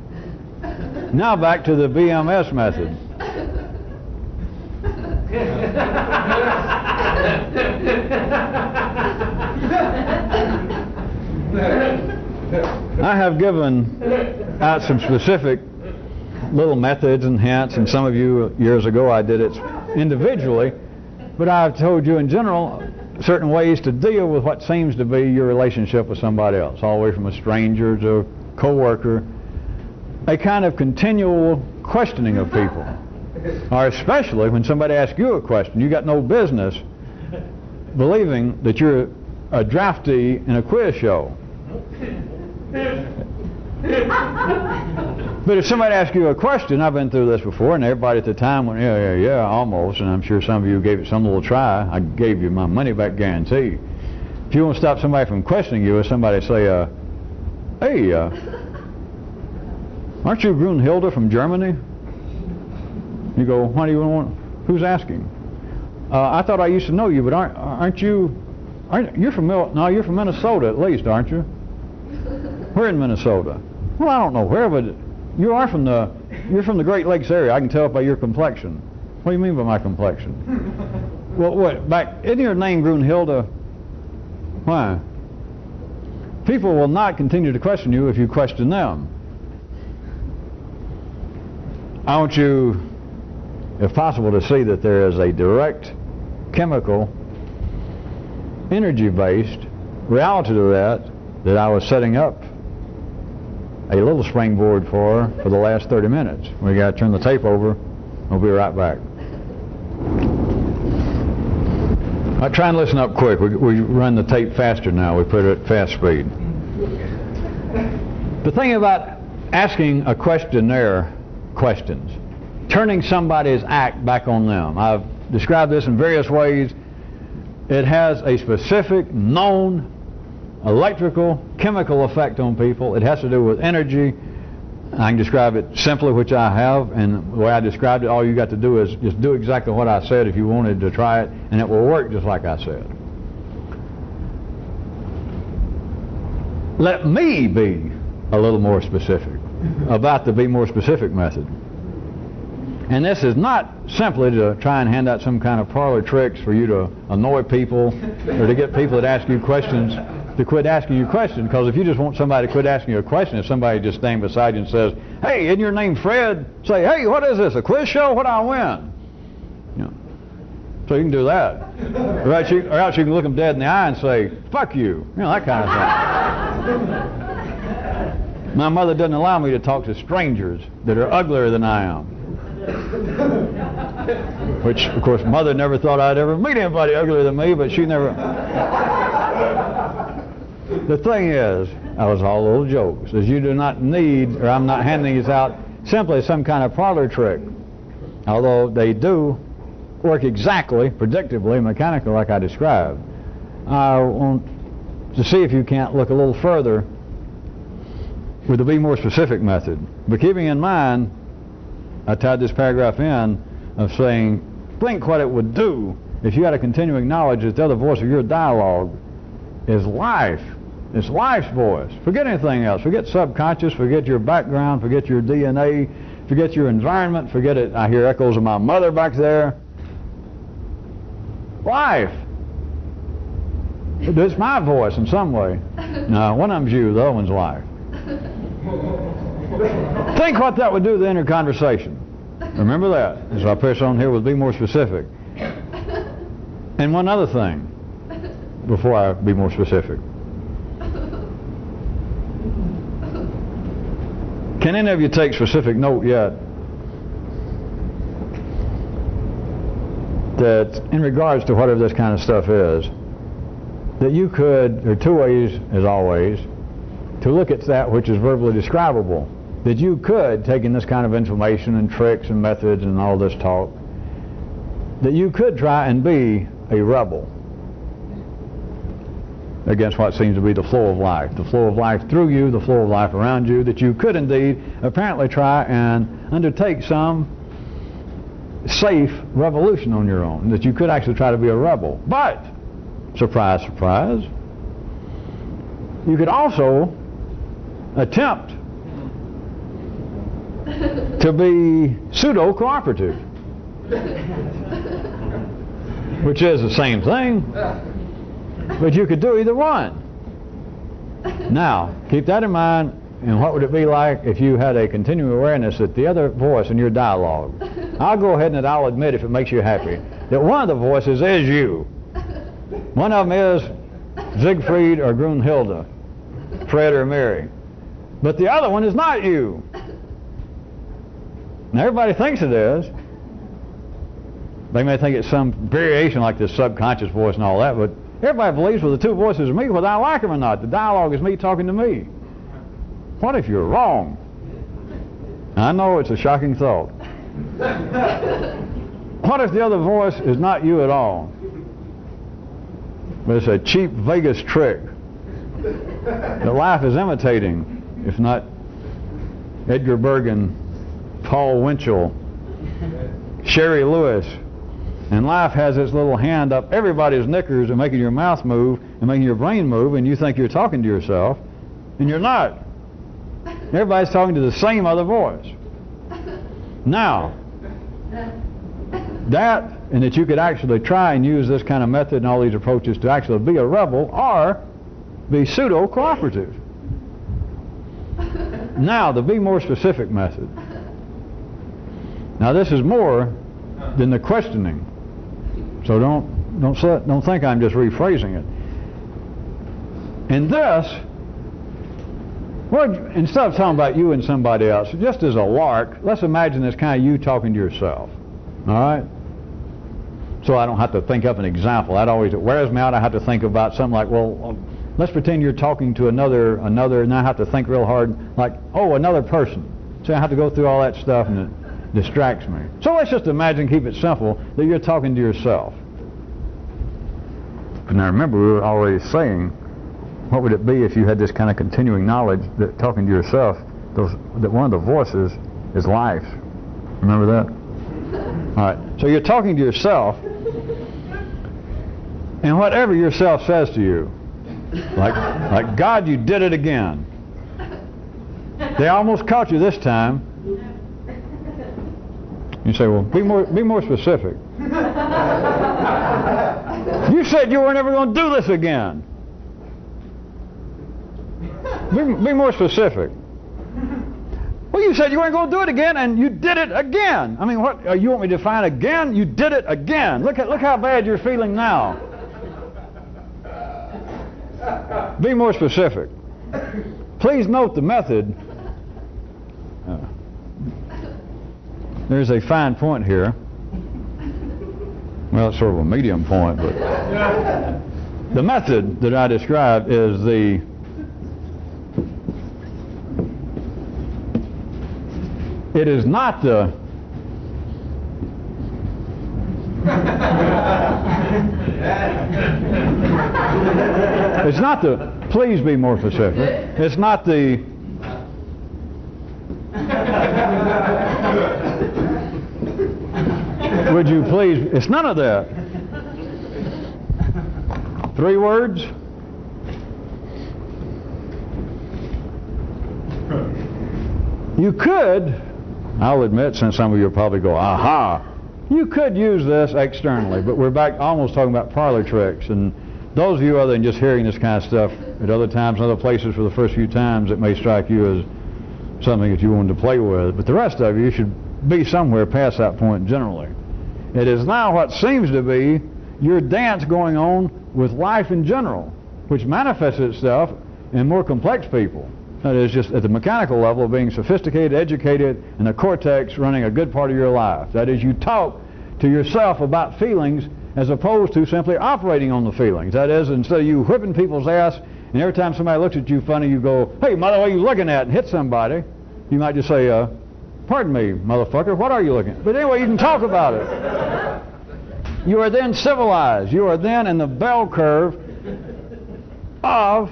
Now back to the BMS method. I have given out some specific little methods and hints, and some of you years ago I did it individually, but I've told you in general certain ways to deal with what seems to be your relationship with somebody else, all the way from a stranger to a co-worker, a kind of continual questioning of people. Or especially when somebody asks you a question, you got no business believing that you're a draftee in a quiz show. But if somebody asks you a question, I've been through this before, and everybody at the time went, yeah, almost, and I'm sure some of you gave it some little try. I gave you my money back guarantee. If you want to stop somebody from questioning you, if somebody say, hey, aren't you Grunhilde from Germany? You go, what do you want? Who's asking? I thought I used to know you, but aren't you? You're from Minnesota at least, aren't you? Where in Minnesota? Well, I don't know where, but you're from the Great Lakes area. I can tell by your complexion. What do you mean by my complexion? Well, what? Isn't your name Grunhilde? Why? People will not continue to question you if you question them. I want you, if possible, to see that there is a direct chemical, energy-based reality to that I was setting up a little springboard for the last 30 minutes. We got to turn the tape over. We'll be right back. Try and listen up quick. We run the tape faster now. We put it at fast speed. The thing about asking a questionnaire questions, turning somebody's act back on them. I've described this in various ways. It has a specific, known electrical, chemical effect on people. It has to do with energy. I can describe it simply, which I have, and the way I described it, all you got to do is just do exactly what I said if you wanted to try it, and it will work just like I said. Let me be a little more specific about the be more specific method. And this is not simply to try and hand out some kind of parlor tricks for you to annoy people or to get people that ask you questions to quit asking you questions, because if you just want somebody to quit asking you a question, if somebody just stands beside you and says, hey, isn't your name Fred? Say, hey, what is this, a quiz show? What do I win? You know, so you can do that. Or else you can look them dead in the eye and say, fuck you. You know, that kind of thing. My mother doesn't allow me to talk to strangers that are uglier than I am. Which, of course, Mother never thought I'd ever meet anybody uglier than me, but she never... The thing is, that was all little jokes, is you do not need, or I'm not handing these out simply as some kind of parlor trick. Although they do work exactly, predictably, mechanically like I described. I want to see if you can't look a little further with the be more specific method. But keeping in mind, I tied this paragraph in of saying, think what it would do if you had a continuing knowledge that the other voice of your dialogue is life. It's life's voice. Forget anything else. Forget subconscious. Forget your background. Forget your DNA. Forget your environment. Forget it. I hear echoes of my mother back there. Life. It's my voice in some way. No, one of them's you. The other one's life. Think what that would do to the inner conversation. Remember that. As I press on here, we'll be more specific. And one other thing, before I be more specific. Can any of you take specific note yet that in regards to whatever this kind of stuff is, that you could, there are two ways, as always, to look at that which is verbally describable. That you could, taking this kind of information and tricks and methods and all this talk, that you could try and be a rebel against what seems to be the flow of life. The flow of life through you, the flow of life around you, that you could indeed apparently try and undertake some safe revolution on your own. That you could actually try to be a rebel. But, surprise, surprise, you could also attempt to be pseudo-cooperative, which is the same thing, but you could do either one. Now, keep that in mind, and what would it be like if you had a continuing awareness that the other voice in your dialogue, I'll go ahead and I'll admit, if it makes you happy, that one of the voices is you. One of them is Siegfried or Grunhilde, Fred or Mary. But the other one is not you. Now everybody thinks it is. They may think it's some variation like this subconscious voice and all that, but everybody believes, well, the two voices are me, whether I like them or not. The dialogue is me talking to me. What if you're wrong? I know it's a shocking thought. What if the other voice is not you at all? But it's a cheap Vegas trick that life is imitating, if not Edgar Bergen, Paul Winchell, Sherry Lewis, and life has its little hand up everybody's knickers and making your mouth move and making your brain move, and you think you're talking to yourself, and you're not. Everybody's talking to the same other voice. Now, that, and that you could actually try and use this kind of method and all these approaches to actually be a rebel or be pseudo-cooperative. Now, the be more specific method. Now, this is more than the questioning, so don't think I'm just rephrasing it. And this, well, instead of talking about you and somebody else, just as a lark, let's imagine it's kind of you talking to yourself. All right? So I don't have to think up an example. It wears me out. I have to think about something like, well, let's pretend you're talking to another, and I have to think real hard, like, oh, another person. So I have to go through all that stuff, and it distracts me. So let's just imagine, keep it simple, that you're talking to yourself. Now remember, we were already saying, what would it be if you had this kind of continuing knowledge that talking to yourself, that one of the voices is life. Remember that? All right. So you're talking to yourself, and whatever yourself says to you, like God, you did it again. They almost caught you this time. You say, well, be more specific. You said you were never going to do this again. Be more specific. Well, you said you weren't going to do it again, and you did it again. I mean, what? You want me to define again? You did it again. Look how bad you're feeling now. Be more specific. Please note the method. There's a fine point here. Well, it's sort of a medium point, but the method that I described is it is not the it's not the, please be more specific. It's not the would you please, it's none of that. 3 words. You could, I'll admit, since some of you will probably go, aha, you could use this externally, but we're back almost talking about parlor tricks. And those of you other than just hearing this kind of stuff at other times, other places for the first few times, it may strike you as something that you wanted to play with. But the rest of you should be somewhere past that point generally. It is now what seems to be your dance going on with life in general, which manifests itself in more complex people. That is, just at the mechanical level of being sophisticated, educated, and the cortex running a good part of your life. That is, you talk to yourself about feelings as opposed to simply operating on the feelings. That is, instead of you whipping people's ass, and every time somebody looks at you funny, you go, hey, mother, what are you looking at? And hit somebody. You might just say, pardon me, motherfucker, what are you looking at? But anyway, you can talk about it. You are then civilized. You are then in the bell curve of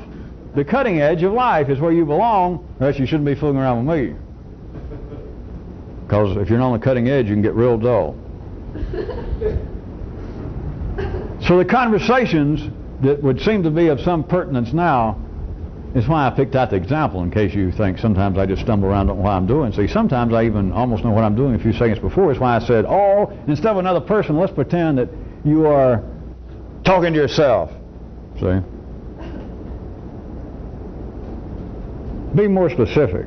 the cutting edge of life is where you belong, or else you shouldn't be fooling around with me. Because if you're not on the cutting edge, you can get real dull. So the conversations that would seem to be of some pertinence now is why I picked out the example, in case you think sometimes I just stumble around on what I'm doing. See, sometimes I even almost know what I'm doing a few seconds before. Is why I said, oh, instead of another person, let's pretend that you are talking to yourself. See? Be more specific.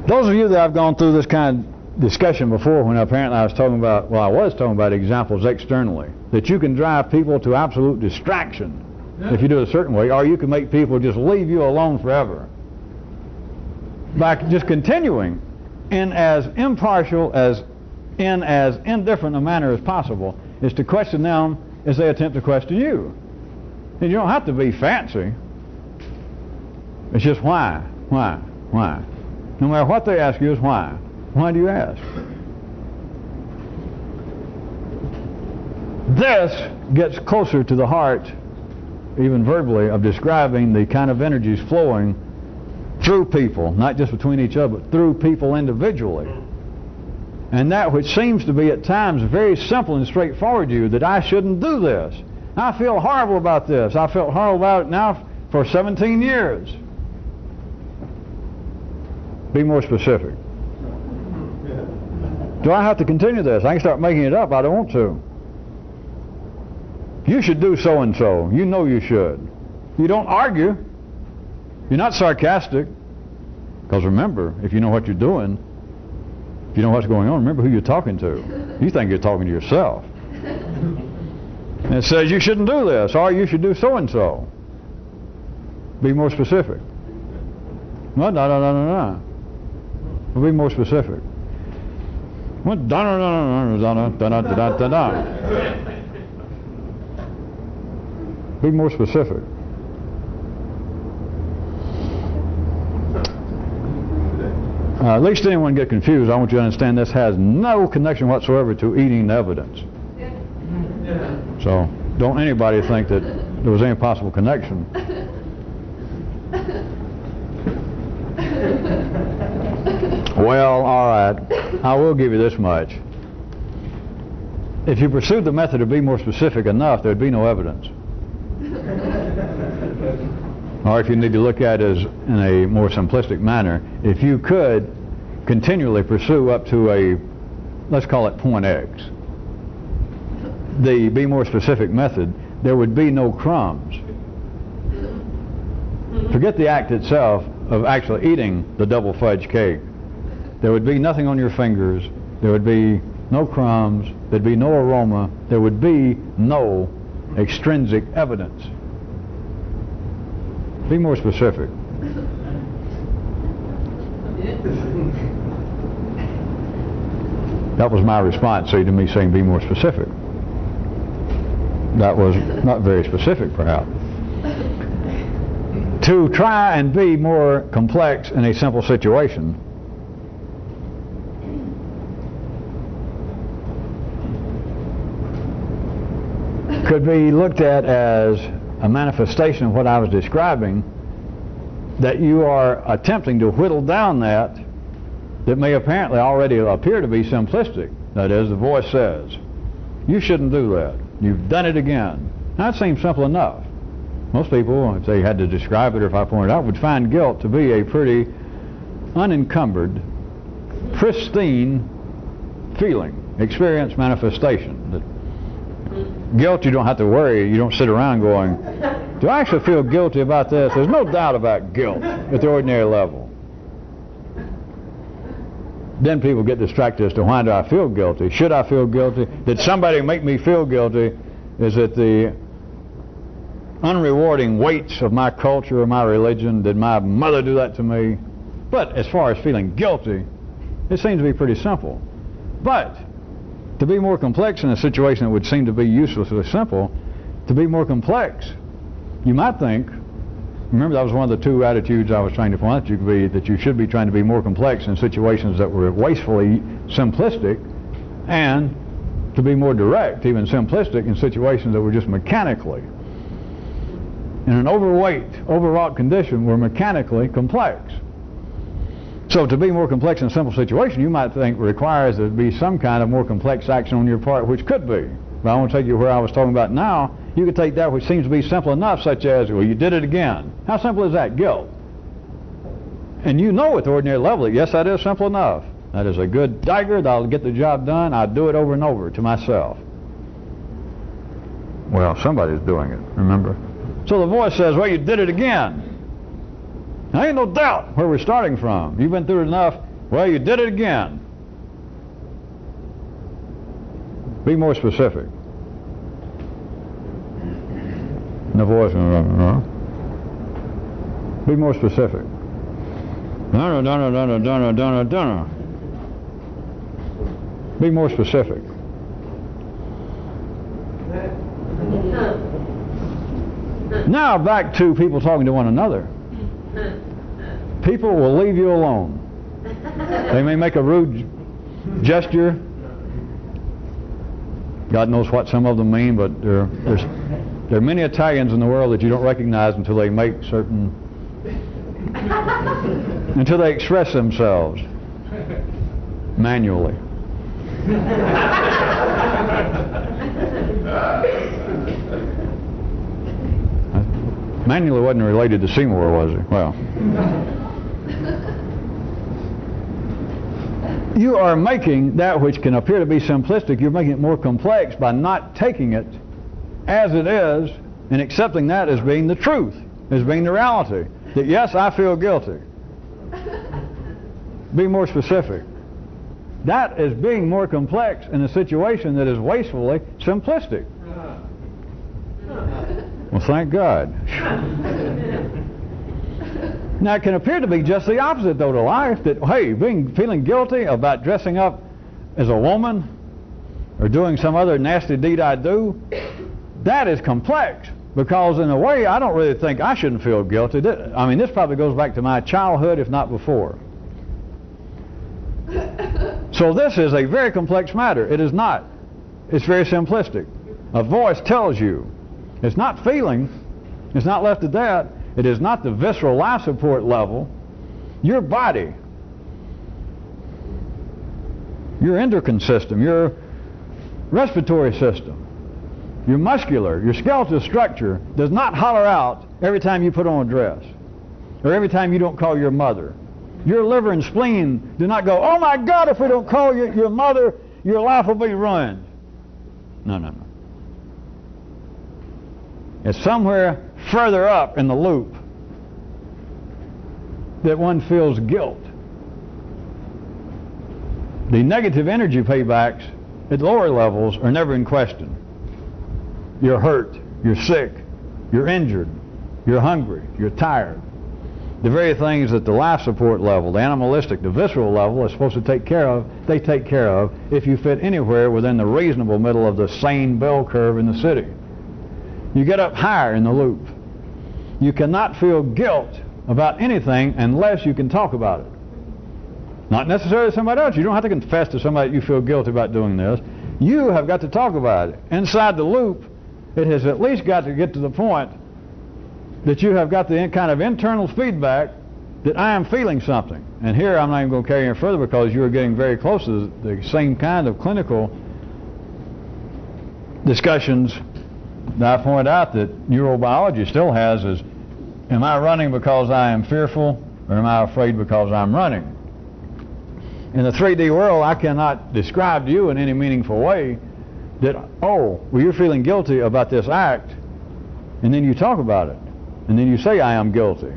Those of you that I've gone through this kind of discussion before, when apparently I was talking about examples externally, that you can drive people to absolute distraction if you do it a certain way, or you can make people just leave you alone forever by just continuing in as impartial, as indifferent a manner as possible, is to question them as they attempt to question you. And you don't have to be fancy. It's just why. No matter what they ask you, is why. Why do you ask? This gets closer to the heart, even verbally, of describing the kind of energies flowing through people, not just between each other, but through people individually. And that which seems to be at times very simple and straightforward to you, that I shouldn't do this. I feel horrible about this. I felt horrible about it now for 17 years. Be more specific. Do I have to continue this? I can start making it up. I don't want to. You should do so and so. You know you should. You don't argue. You're not sarcastic. Because remember, if you know what you're doing, if you know what's going on, remember who you're talking to. You think you're talking to yourself. And it says you shouldn't do this, or you should do so and so. Be more specific. No. Be more specific. Be more specific. At least anyone get confused, I want you to understand this has no connection whatsoever to eating the evidence. So don't anybody think that there was any possible connection. Well, all right. I will give you this much. If you pursued the method to be more specific enough, there'd be no evidence. Or if you need to look at it as in a more simplistic manner, if you could continually pursue up to a, let's call it point X, the be more specific method, there would be no crumbs. Forget the act itself of actually eating the double fudge cake. There would be nothing on your fingers. There would be no crumbs. There'd be no aroma. There would be no extrinsic evidence. Be more specific. That was my response, see, to me saying be more specific. That was not very specific, perhaps. To try and be more complex in a simple situation could be looked at as a manifestation of what I was describing, that you are attempting to whittle down that may apparently already appear to be simplistic. That is, the voice says, you shouldn't do that. You've done it again. Now, that seems simple enough. Most people, if they had to describe it or if I pointed it out, would find guilt to be a pretty unencumbered, pristine feeling, experience, manifestation. Guilt, you don't have to worry. You don't sit around going, do I actually feel guilty about this? There's no doubt about guilt at the ordinary level. Then people get distracted as to why do I feel guilty? Should I feel guilty? Did somebody make me feel guilty? Is it the unrewarding weights of my culture or my religion? Did my mother do that to me? But as far as feeling guilty, it seems to be pretty simple. But to be more complex in a situation that would seem to be uselessly simple, to be more complex, you might think, remember that was one of the two attitudes I was trying to point out, that you should be trying to be more complex in situations that were wastefully simplistic, and to be more direct, even simplistic, in situations that were just mechanically, in an overweight, overwrought condition, were mechanically complex. So to be more complex in a simple situation, you might think requires there to be some kind of more complex action on your part, which could be. But I want to take you where I was talking about now. You could take that which seems to be simple enough, such as, well, you did it again. How simple is that? Guilt. And you know at the ordinary level that, yes, that is simple enough. That is a good dagger. That'll get the job done. I'll do it over and over to myself. Well, somebody's doing it, remember? So the voice says, well, you did it again. There ain't no doubt where we're starting from. You've been through it enough. Well, you did it again. Be more specific. And the voice, be more specific. Be more specific. Now back to people talking to one another. People will leave you alone. They may make a rude gesture. God knows what some of them mean, but there are many Italians in the world that you don't recognize until they make certain, until they express themselves manually. Manually wasn't related to Seymour, was it? Well. You are making that which can appear to be simplistic, you're making it more complex by not taking it as it is and accepting that as being the truth, as being the reality. That yes, I feel guilty. Be more specific. That is being more complex in a situation that is wastefully simplistic. Well, thank God. Now, it can appear to be just the opposite, though, to life. That, hey, feeling guilty about dressing up as a woman or doing some other nasty deed I do, that is complex. Because in a way, I don't really think I shouldn't feel guilty. I mean, this probably goes back to my childhood, if not before. So this is a very complex matter. It is not. It's very simplistic. A voice tells you. It's not feeling. It's not left to that. It is not the visceral life support level. Your body, your endocrine system, your respiratory system, your muscular, your skeletal structure does not holler out every time you put on a dress or every time you don't call your mother. Your liver and spleen do not go, oh my God, if we don't call your mother, your life will be ruined. No, no, no. It's somewhere further up in the loop that one feels guilt. The negative energy paybacks at lower levels are never in question. You're hurt, you're sick, you're injured, you're hungry, you're tired. The very things that the life support level, the animalistic, the visceral level is supposed to take care of, they take care of if you fit anywhere within the reasonable middle of the sane bell curve in the city. You get up higher in the loop. You cannot feel guilt about anything unless you can talk about it. Not necessarily somebody else. You don't have to confess to somebody that you feel guilty about doing this. You have got to talk about it. Inside the loop, it has at least got to get to the point that you have got the kind of internal feedback that I am feeling something. And here I'm not even going to carry it further because you are getting very close to the same kind of clinical discussions that I point out that neurobiology still has is, am I running because I am fearful, or am I afraid because I'm running? In the 3D world, I cannot describe to you in any meaningful way that, oh, well, you're feeling guilty about this act, and then you talk about it, and then you say, I am guilty.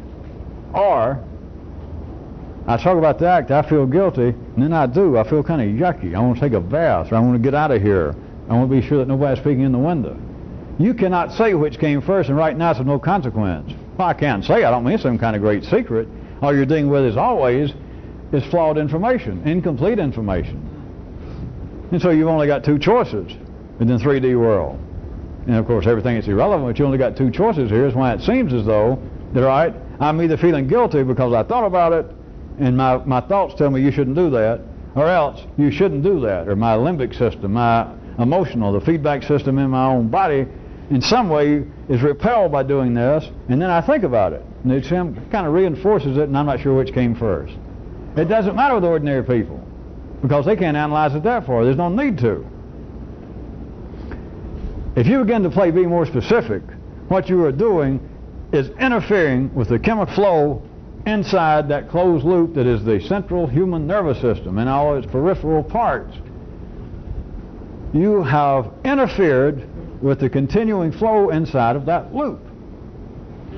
Or, I talk about the act, I feel guilty, and then I do. I feel kind of yucky. I want to take a bath, or I want to get out of here. I want to be sure that nobody's peeking in the window. You cannot say which came first, and right now it's of no consequence. Well, I can't say. I don't mean it's some kind of great secret. All you're dealing with is always is flawed information, incomplete information. And so you've only got two choices in the 3D world. And of course everything is irrelevant, but you only got two choices here. Is why it seems as though that, all right, I'm either feeling guilty because I thought about it, and my thoughts tell me you shouldn't do that, or else you shouldn't do that, or my limbic system, my emotional, the feedback system in my own body in some way is repelled by doing this, and then I think about it, and it kind of reinforces it, and I'm not sure which came first. It doesn't matter with ordinary people, because they can't analyze it that far. There's no need to. If you begin to be more specific, what you are doing is interfering with the chemical flow inside that closed loop that is the central human nervous system and all its peripheral parts. You have interfered with the continuing flow inside of that loop.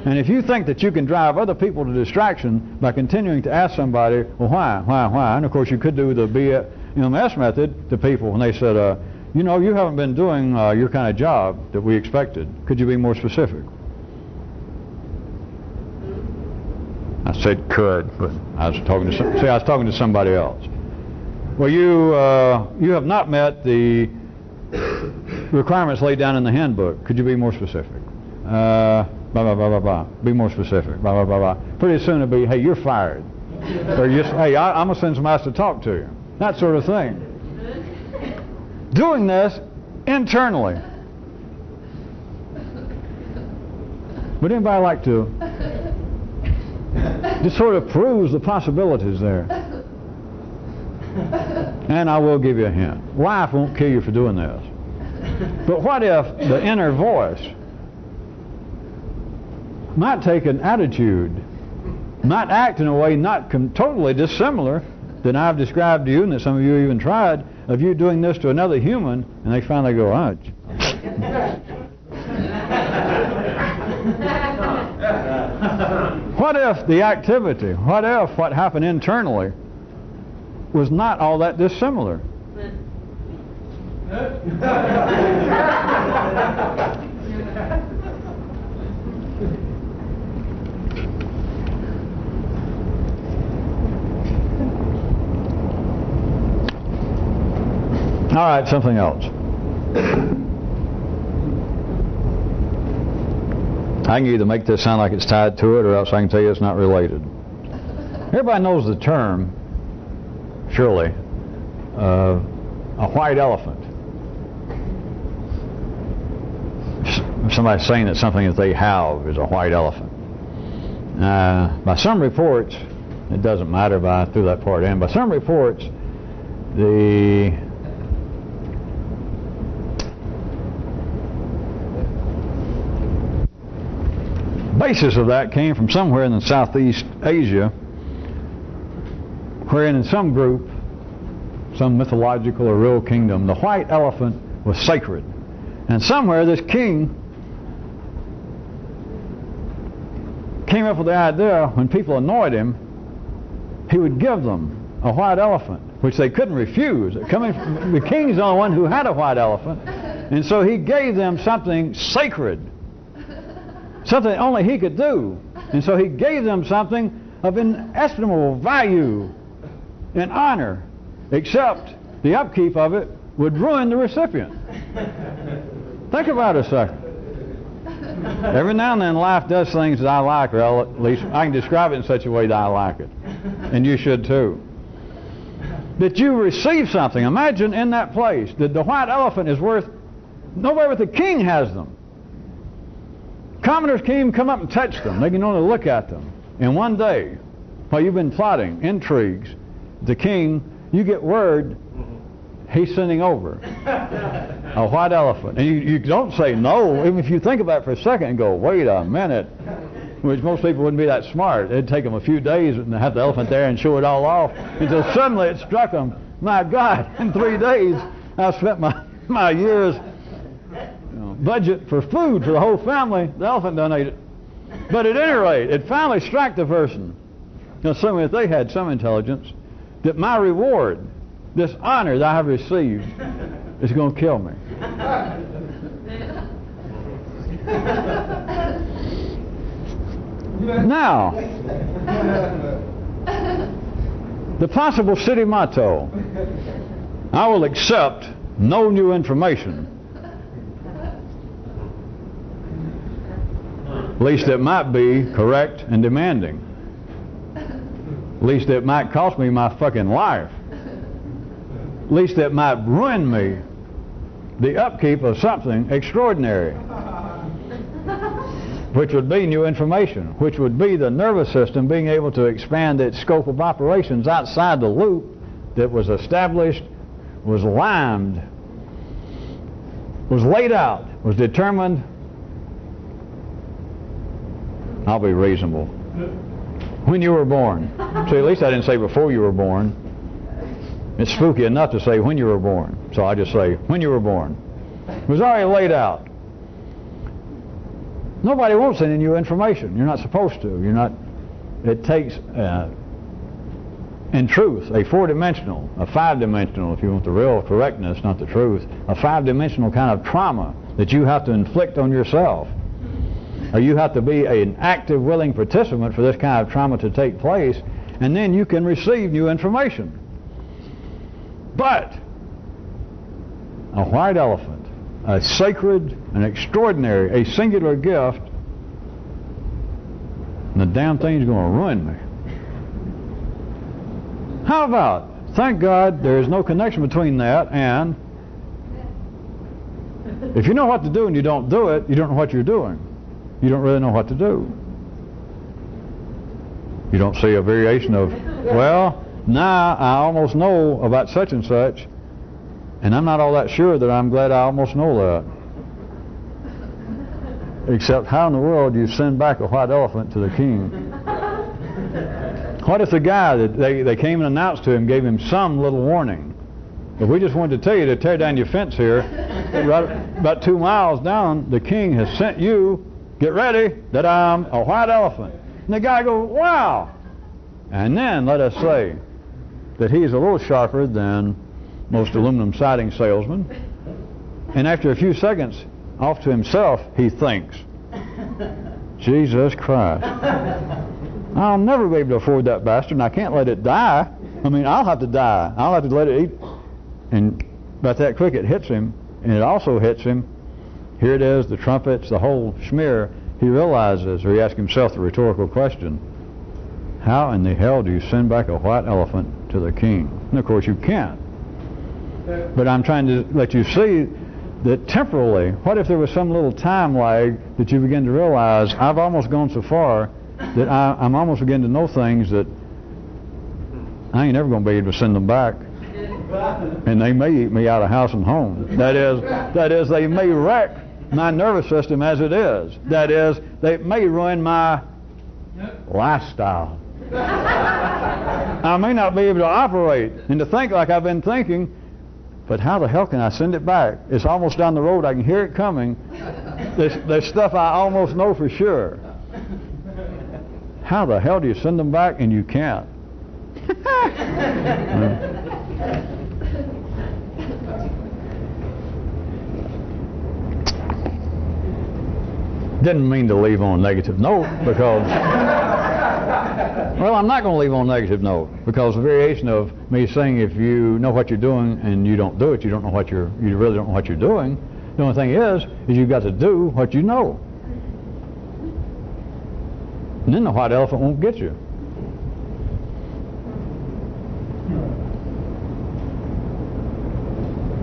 And if you think that you can drive other people to distraction by continuing to ask somebody, well, why? And of course you could do the BMS method to people when they said, you know, you haven't been doing your kind of job that we expected. Could you be more specific? I said could, but I was talking to somebody else. Well, you have not met the requirements laid down in the handbook. Could you be more specific? Blah, blah, blah, blah, blah. Be more specific. Blah, blah, blah, blah. Pretty soon it'll be, hey, you're fired. Or hey, I'm going to send somebody to talk to you. That sort of thing. Doing this internally. Would anybody like to? This sort of proves the possibilities there. And I will give you a hint. Life won't kill you for doing this. But what if the inner voice might take an attitude, might act in a way not totally dissimilar than I've described to you, and that some of you even tried, of you doing this to another human, and they finally go, ouch. What if the activity, what if what happened internally was not all that dissimilar? All right, something else. I can either make this sound like it's tied to it, or else I can tell you it's not related. Everybody knows the term, surely, a white elephant. If somebody's saying that something that they have is a white elephant. By some reports, it doesn't matter, but I threw that part in. By some reports, the basis of that came from somewhere in the Southeast Asia, wherein in some group, some mythological or real kingdom, the white elephant was sacred. And somewhere this king came up with the idea, when people annoyed him, he would give them a white elephant, which they couldn't refuse. The king's the only one who had a white elephant, and so he gave them something sacred, something only he could do. And so he gave them something of inestimable value and honor, except the upkeep of it would ruin the recipient. Think about it a second. Every now and then life does things that I like, or at least I can describe it in such a way that I like it. And you should too. That you receive something. Imagine in that place that the white elephant is worth, nobody but the king has them. Commoners can't even come up and touch them. They can only look at them. And one day, while you've been plotting intrigues, the king, you get word he's sending over a white elephant. And you don't say no, even if you think about it for a second and go, wait a minute, which most people wouldn't be that smart. It'd take them a few days and have the elephant there and show it all off until suddenly it struck them, my God, in 3 days I spent my year's budget for food for the whole family. The elephant done ate it. But at any rate, it finally struck the person, assuming that they had some intelligence, that my reward, this honor that I have received, is going to kill me. Now, the possible city motto: I will accept no new information, least it might be correct and demanding, least it might cost me my fucking life, least it might ruin me the upkeep of something extraordinary, which would be new information, which would be the nervous system being able to expand its scope of operations outside the loop that was established, was limed, was laid out, was determined. I'll be reasonable. When you were born. See, at least I didn't say before you were born. It's spooky enough to say when you were born. So I just say when you were born. It was already laid out. Nobody wants any new information. You're not supposed to. You're not. It takes, in truth, a four-dimensional, a five-dimensional, if you want the real correctness, not the truth, a five-dimensional kind of trauma that you have to inflict on yourself. Or you have to be an active, willing participant for this kind of trauma to take place, and then you can receive new information. But a white elephant, a sacred, an extraordinary, a singular gift, and the damn thing's going to ruin me. How about, thank God there is no connection between that and if you know what to do and you don't do it, you don't know what you're doing. You don't really know what to do. You don't see a variation of, well, now I almost know about such and such, and I'm not all that sure that I'm glad I almost know that. Except how in the world do you send back a white elephant to the king? What if the guy that they came and announced to him gave him some little warning? If we just wanted to tell you to tear down your fence here, right about 2 miles down, the king has sent you, get ready, that I'm a white elephant. And the guy goes, wow. And then let us say that he's a little sharper than most aluminum siding salesmen. And after a few seconds, off to himself, he thinks, Jesus Christ, I'll never be able to afford that bastard, and I can't let it die. I mean, I'll have to die. I'll have to let it eat. And about that quick it hits him, and it also hits him. Here it is, the trumpets, the whole schmear. He realizes, or he asks himself the rhetorical question, how in the hell do you send back a white elephant to the king? And of course you can't. But I'm trying to let you see that temporally, what if there was some little time lag that you begin to realize, I've almost gone so far that I'm almost beginning to know things that I ain't ever going to be able to send them back. And they may eat me out of house and home. That is, they may wreck my nervous system as it is. That is, they may ruin my lifestyle. I may not be able to operate and to think like I've been thinking, but how the hell can I send it back? It's almost down the road. I can hear it coming. There's stuff I almost know for sure. How the hell do you send them back and you can't? Didn't mean to leave on a negative note because, well, I'm not going to leave on a negative note because the variation of me saying if you know what you're doing and you don't do it, you really don't know what you're doing. The only thing is you've got to do what you know. And then the white elephant won't get you.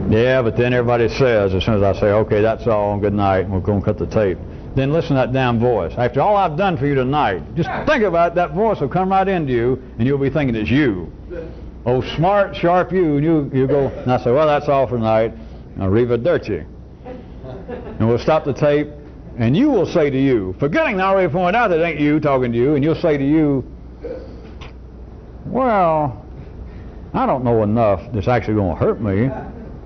Yeah, but then everybody says, as soon as I say, okay, that's all, and good night, and we're going to cut the tape. Then listen to that damn voice. After all I've done for you tonight, just think about it, that voice will come right into you, and you'll be thinking it's you. Oh, smart, sharp you. And you go, and I say, well, that's all for tonight. Arrivederci. And we'll stop the tape, and you will say to you, forgetting I already pointed out that it ain't you talking to you, and you'll say to you, well, I don't know enough that's actually going to hurt me,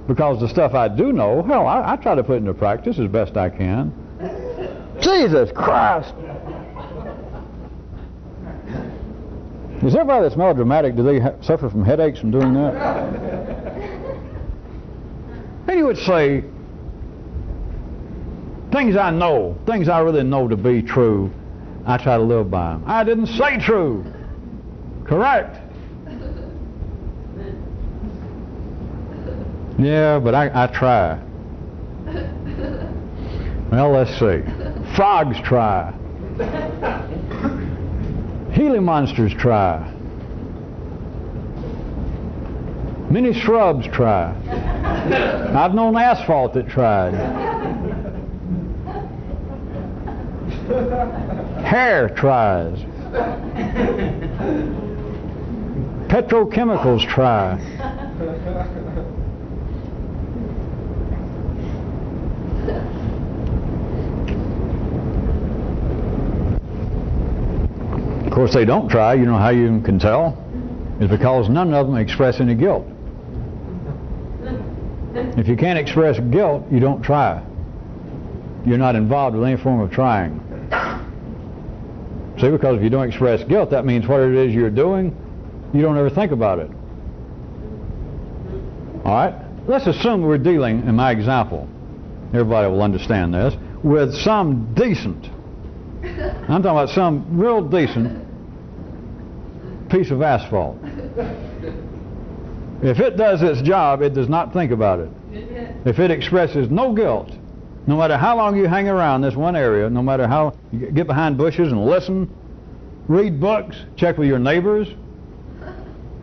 because the stuff I do know, hell, I try to put into practice as best I can. Jesus Christ! Is everybody that's melodramatic, do they suffer from headaches from doing that? And you would say, things I know, things I really know to be true, I try to live by them. I didn't say true. Correct. Yeah, but I try. Well, let's see. Frogs try. Gila monsters try. Many shrubs try. I've known asphalt that tried. Hair tries. Petrochemicals try. Of course, they don't try. You know how you can tell? It's because none of them express any guilt. If you can't express guilt, you don't try. You're not involved with any form of trying. See, because if you don't express guilt, that means what it is you're doing, you don't ever think about it. All right? Let's assume we're dealing, in my example, everybody will understand this, with some decent, I'm talking about some real decent piece of asphalt. If it does its job, it does not think about it. If it expresses no guilt, no matter how long you hang around this one area, no matter how you get behind bushes and listen, read books, check with your neighbors,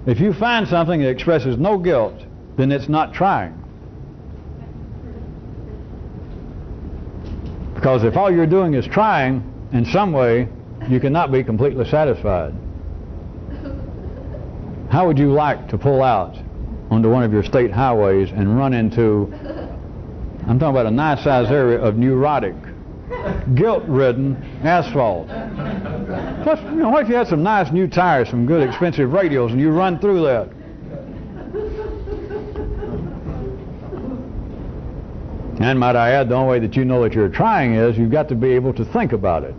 if you find something that expresses no guilt, then it's not trying. Because if all you're doing is trying, in some way, you cannot be completely satisfied. How would you like to pull out onto one of your state highways and run into, I'm talking about a nice sized area of neurotic, guilt-ridden asphalt? Plus, you know, what if you had some nice new tires, some good expensive radios, and you run through that? And might I add, the only way that you know that you're trying is you've got to be able to think about it.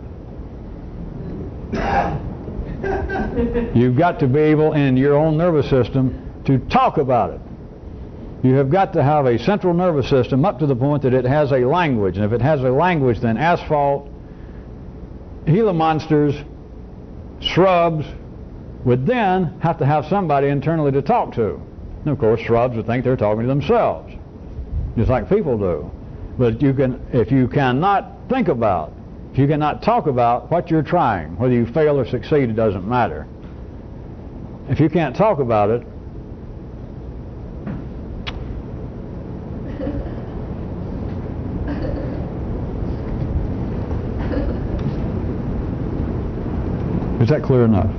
You've got to be able, in your own nervous system, to talk about it. You have got to have a central nervous system up to the point that it has a language. And if it has a language, then asphalt, Gila monsters, shrubs would then have to have somebody internally to talk to. And of course, shrubs would think they're talking to themselves, just like people do. But you can, if you cannot think about, if you cannot talk about what you're trying, whether you fail or succeed, it doesn't matter. If you can't talk about it, is that clear enough?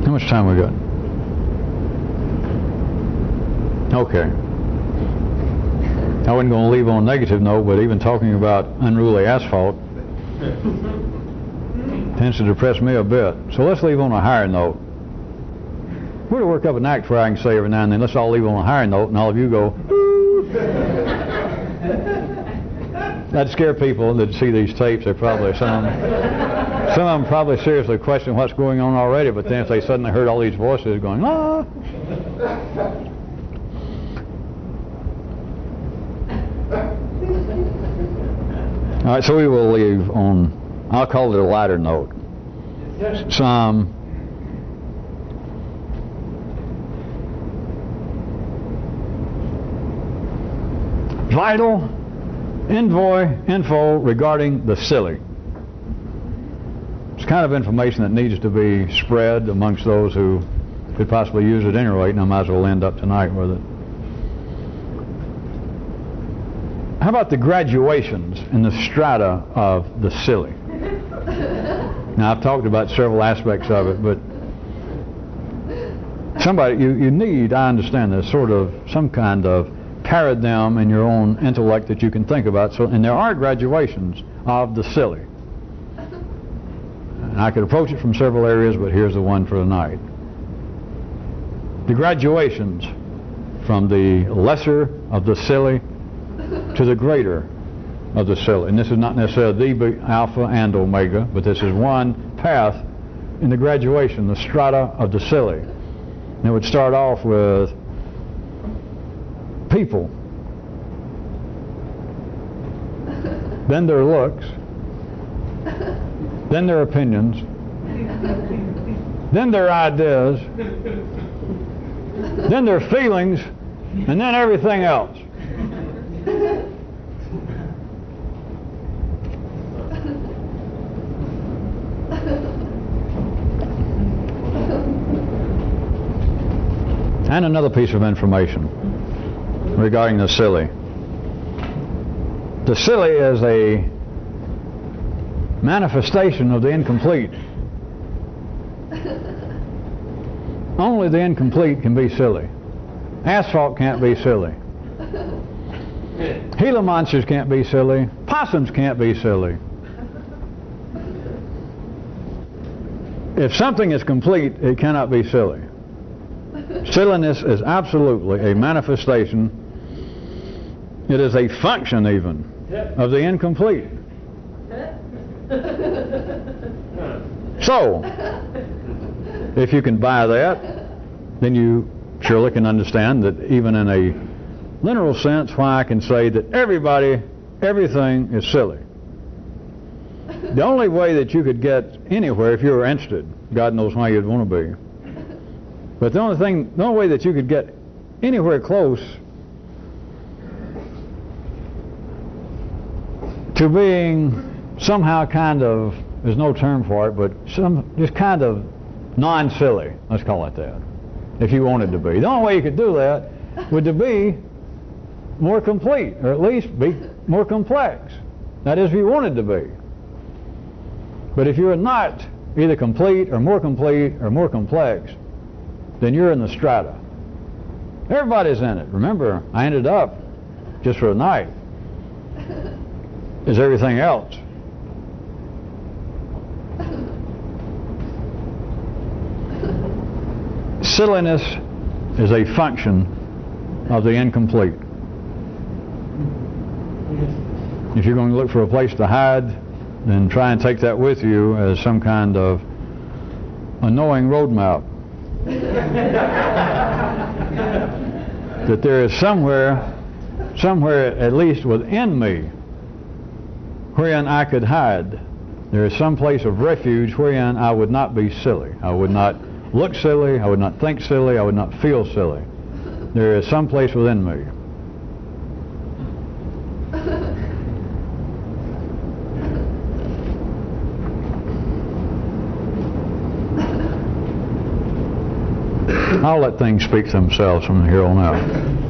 How much time we got? Okay. I wasn't going to leave on a negative note, but even talking about unruly asphalt tends to depress me a bit. So let's leave on a higher note. We're to work up an act where I can say every now and then, let's all leave on a higher note, and all of you go, that'd scare people that see these tapes. They're probably, some of them probably seriously question what's going on already, but then if they suddenly heard all these voices going, ah. All right, so we will leave on, I'll call it a lighter note, some vital info regarding the silly. It's kind of information that needs to be spread amongst those who could possibly use it at any rate, and I might as well end up tonight with it. How about the graduations and the strata of the silly? Now, I've talked about several aspects of it, but somebody, you need, I understand, there's sort of some kind of paradigm in your own intellect that you can think about. So, and there are graduations of the silly. And I could approach it from several areas, but here's the one for tonight. The graduations from the lesser of the silly to the greater of the silly. And this is not necessarily the alpha and omega, but this is one path in the graduation, the strata of the silly. And it would start off with people, then their looks, then their opinions, then their ideas, then their feelings, and then everything else. And another piece of information regarding the silly. The silly is a manifestation of the incomplete. Only the incomplete can be silly. Asphalt can't be silly. Gila monsters can't be silly. Possums can't be silly. If something is complete, it cannot be silly. Silliness is absolutely a manifestation. It is a function even of the incomplete. So, if you can buy that, then you surely can understand that even in a literal sense why I can say that everything is silly. The only way that you could get anywhere if you were interested, God knows why you'd want to be, but the only way that you could get anywhere close to being somehow kind of, there's no term for it, but just kind of non-silly, let's call it that, if you wanted to be. The only way you could do that would to be more complete, or at least be more complex. That is, if you wanted to be. But if you're not either complete or more complex, then you're in the strata. Everybody's in it. Remember, I ended up, just for a night, is everything else. Silliness is a function of the incomplete. If you're going to look for a place to hide, then try and take that with you as some kind of a knowing roadmap. That there is somewhere at least within me wherein I could hide. There is some place of refuge wherein I would not be silly. I would not look silly, I would not think silly, I would not feel silly. There is some place within me. I'll let things speak for themselves from here on out.